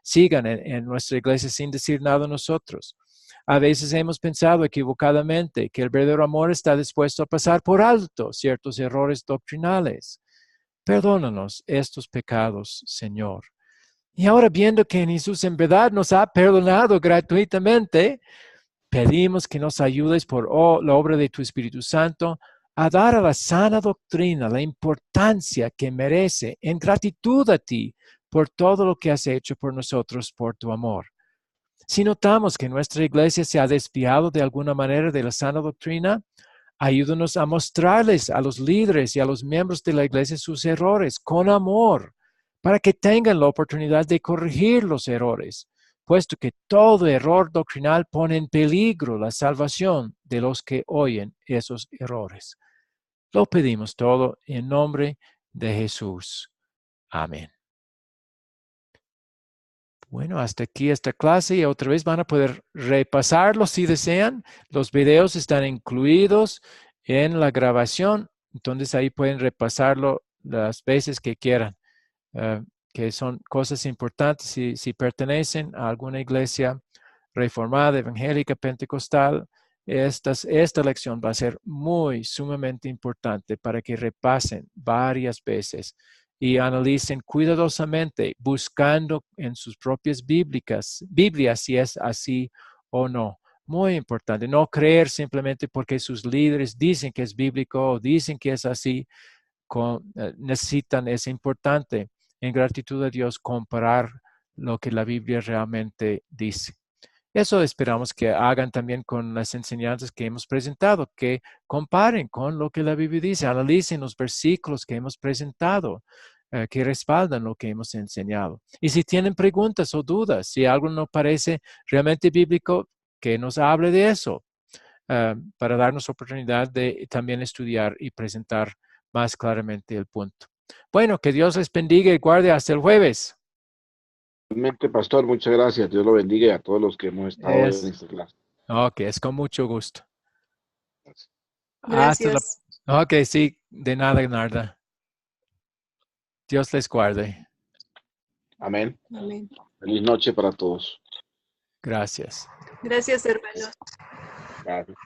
sigan en nuestra iglesia sin decir nada a nosotros. A veces hemos pensado equivocadamente que el verdadero amor está dispuesto a pasar por alto ciertos errores doctrinales. Perdónanos estos pecados, Señor. Y ahora viendo que Jesús en verdad nos ha perdonado gratuitamente, pedimos que nos ayudes por la obra de tu Espíritu Santo a dar a la sana doctrina la importancia que merece en gratitud a ti por todo lo que has hecho por nosotros, por tu amor. Si notamos que nuestra iglesia se ha desviado de alguna manera de la sana doctrina, ayúdanos a mostrarles a los líderes y a los miembros de la iglesia sus errores con amor, para que tengan la oportunidad de corregir los errores, puesto que todo error doctrinal pone en peligro la salvación de los que oyen esos errores. Lo pedimos todo en nombre de Jesús. Amén. Bueno, hasta aquí esta clase y otra vez van a poder repasarlo si desean. Los videos están incluidos en la grabación, entonces ahí pueden repasarlo las veces que quieran, que son cosas importantes si pertenecen a alguna iglesia reformada, evangélica, pentecostal. Esta lección va a ser sumamente importante para que repasen varias veces y analicen cuidadosamente, buscando en sus propias Biblias si es así o no. Muy importante, no creer simplemente porque sus líderes dicen que es bíblico o dicen que es así, necesitan, es importante, en gratitud a Dios, comparar lo que la Biblia realmente dice. Eso esperamos que hagan también con las enseñanzas que hemos presentado, que comparen con lo que la Biblia dice, analicen los versículos que hemos presentado, que respaldan lo que hemos enseñado. Y si tienen preguntas o dudas, si algo no parece realmente bíblico, que nos hable de eso, para darnos oportunidad de también estudiar y presentar más claramente el punto. Bueno, que Dios les bendiga y guarde hasta el jueves.
Realmente, pastor, muchas gracias. Dios lo bendiga y a todos los que hemos estado en esta clase.
Ok, es con mucho gusto.
Gracias.
Ok, sí, de nada, Narda. Dios les guarde.
Amén.
Amén.
Feliz noche para todos.
Gracias.
Gracias, hermanos.
Gracias.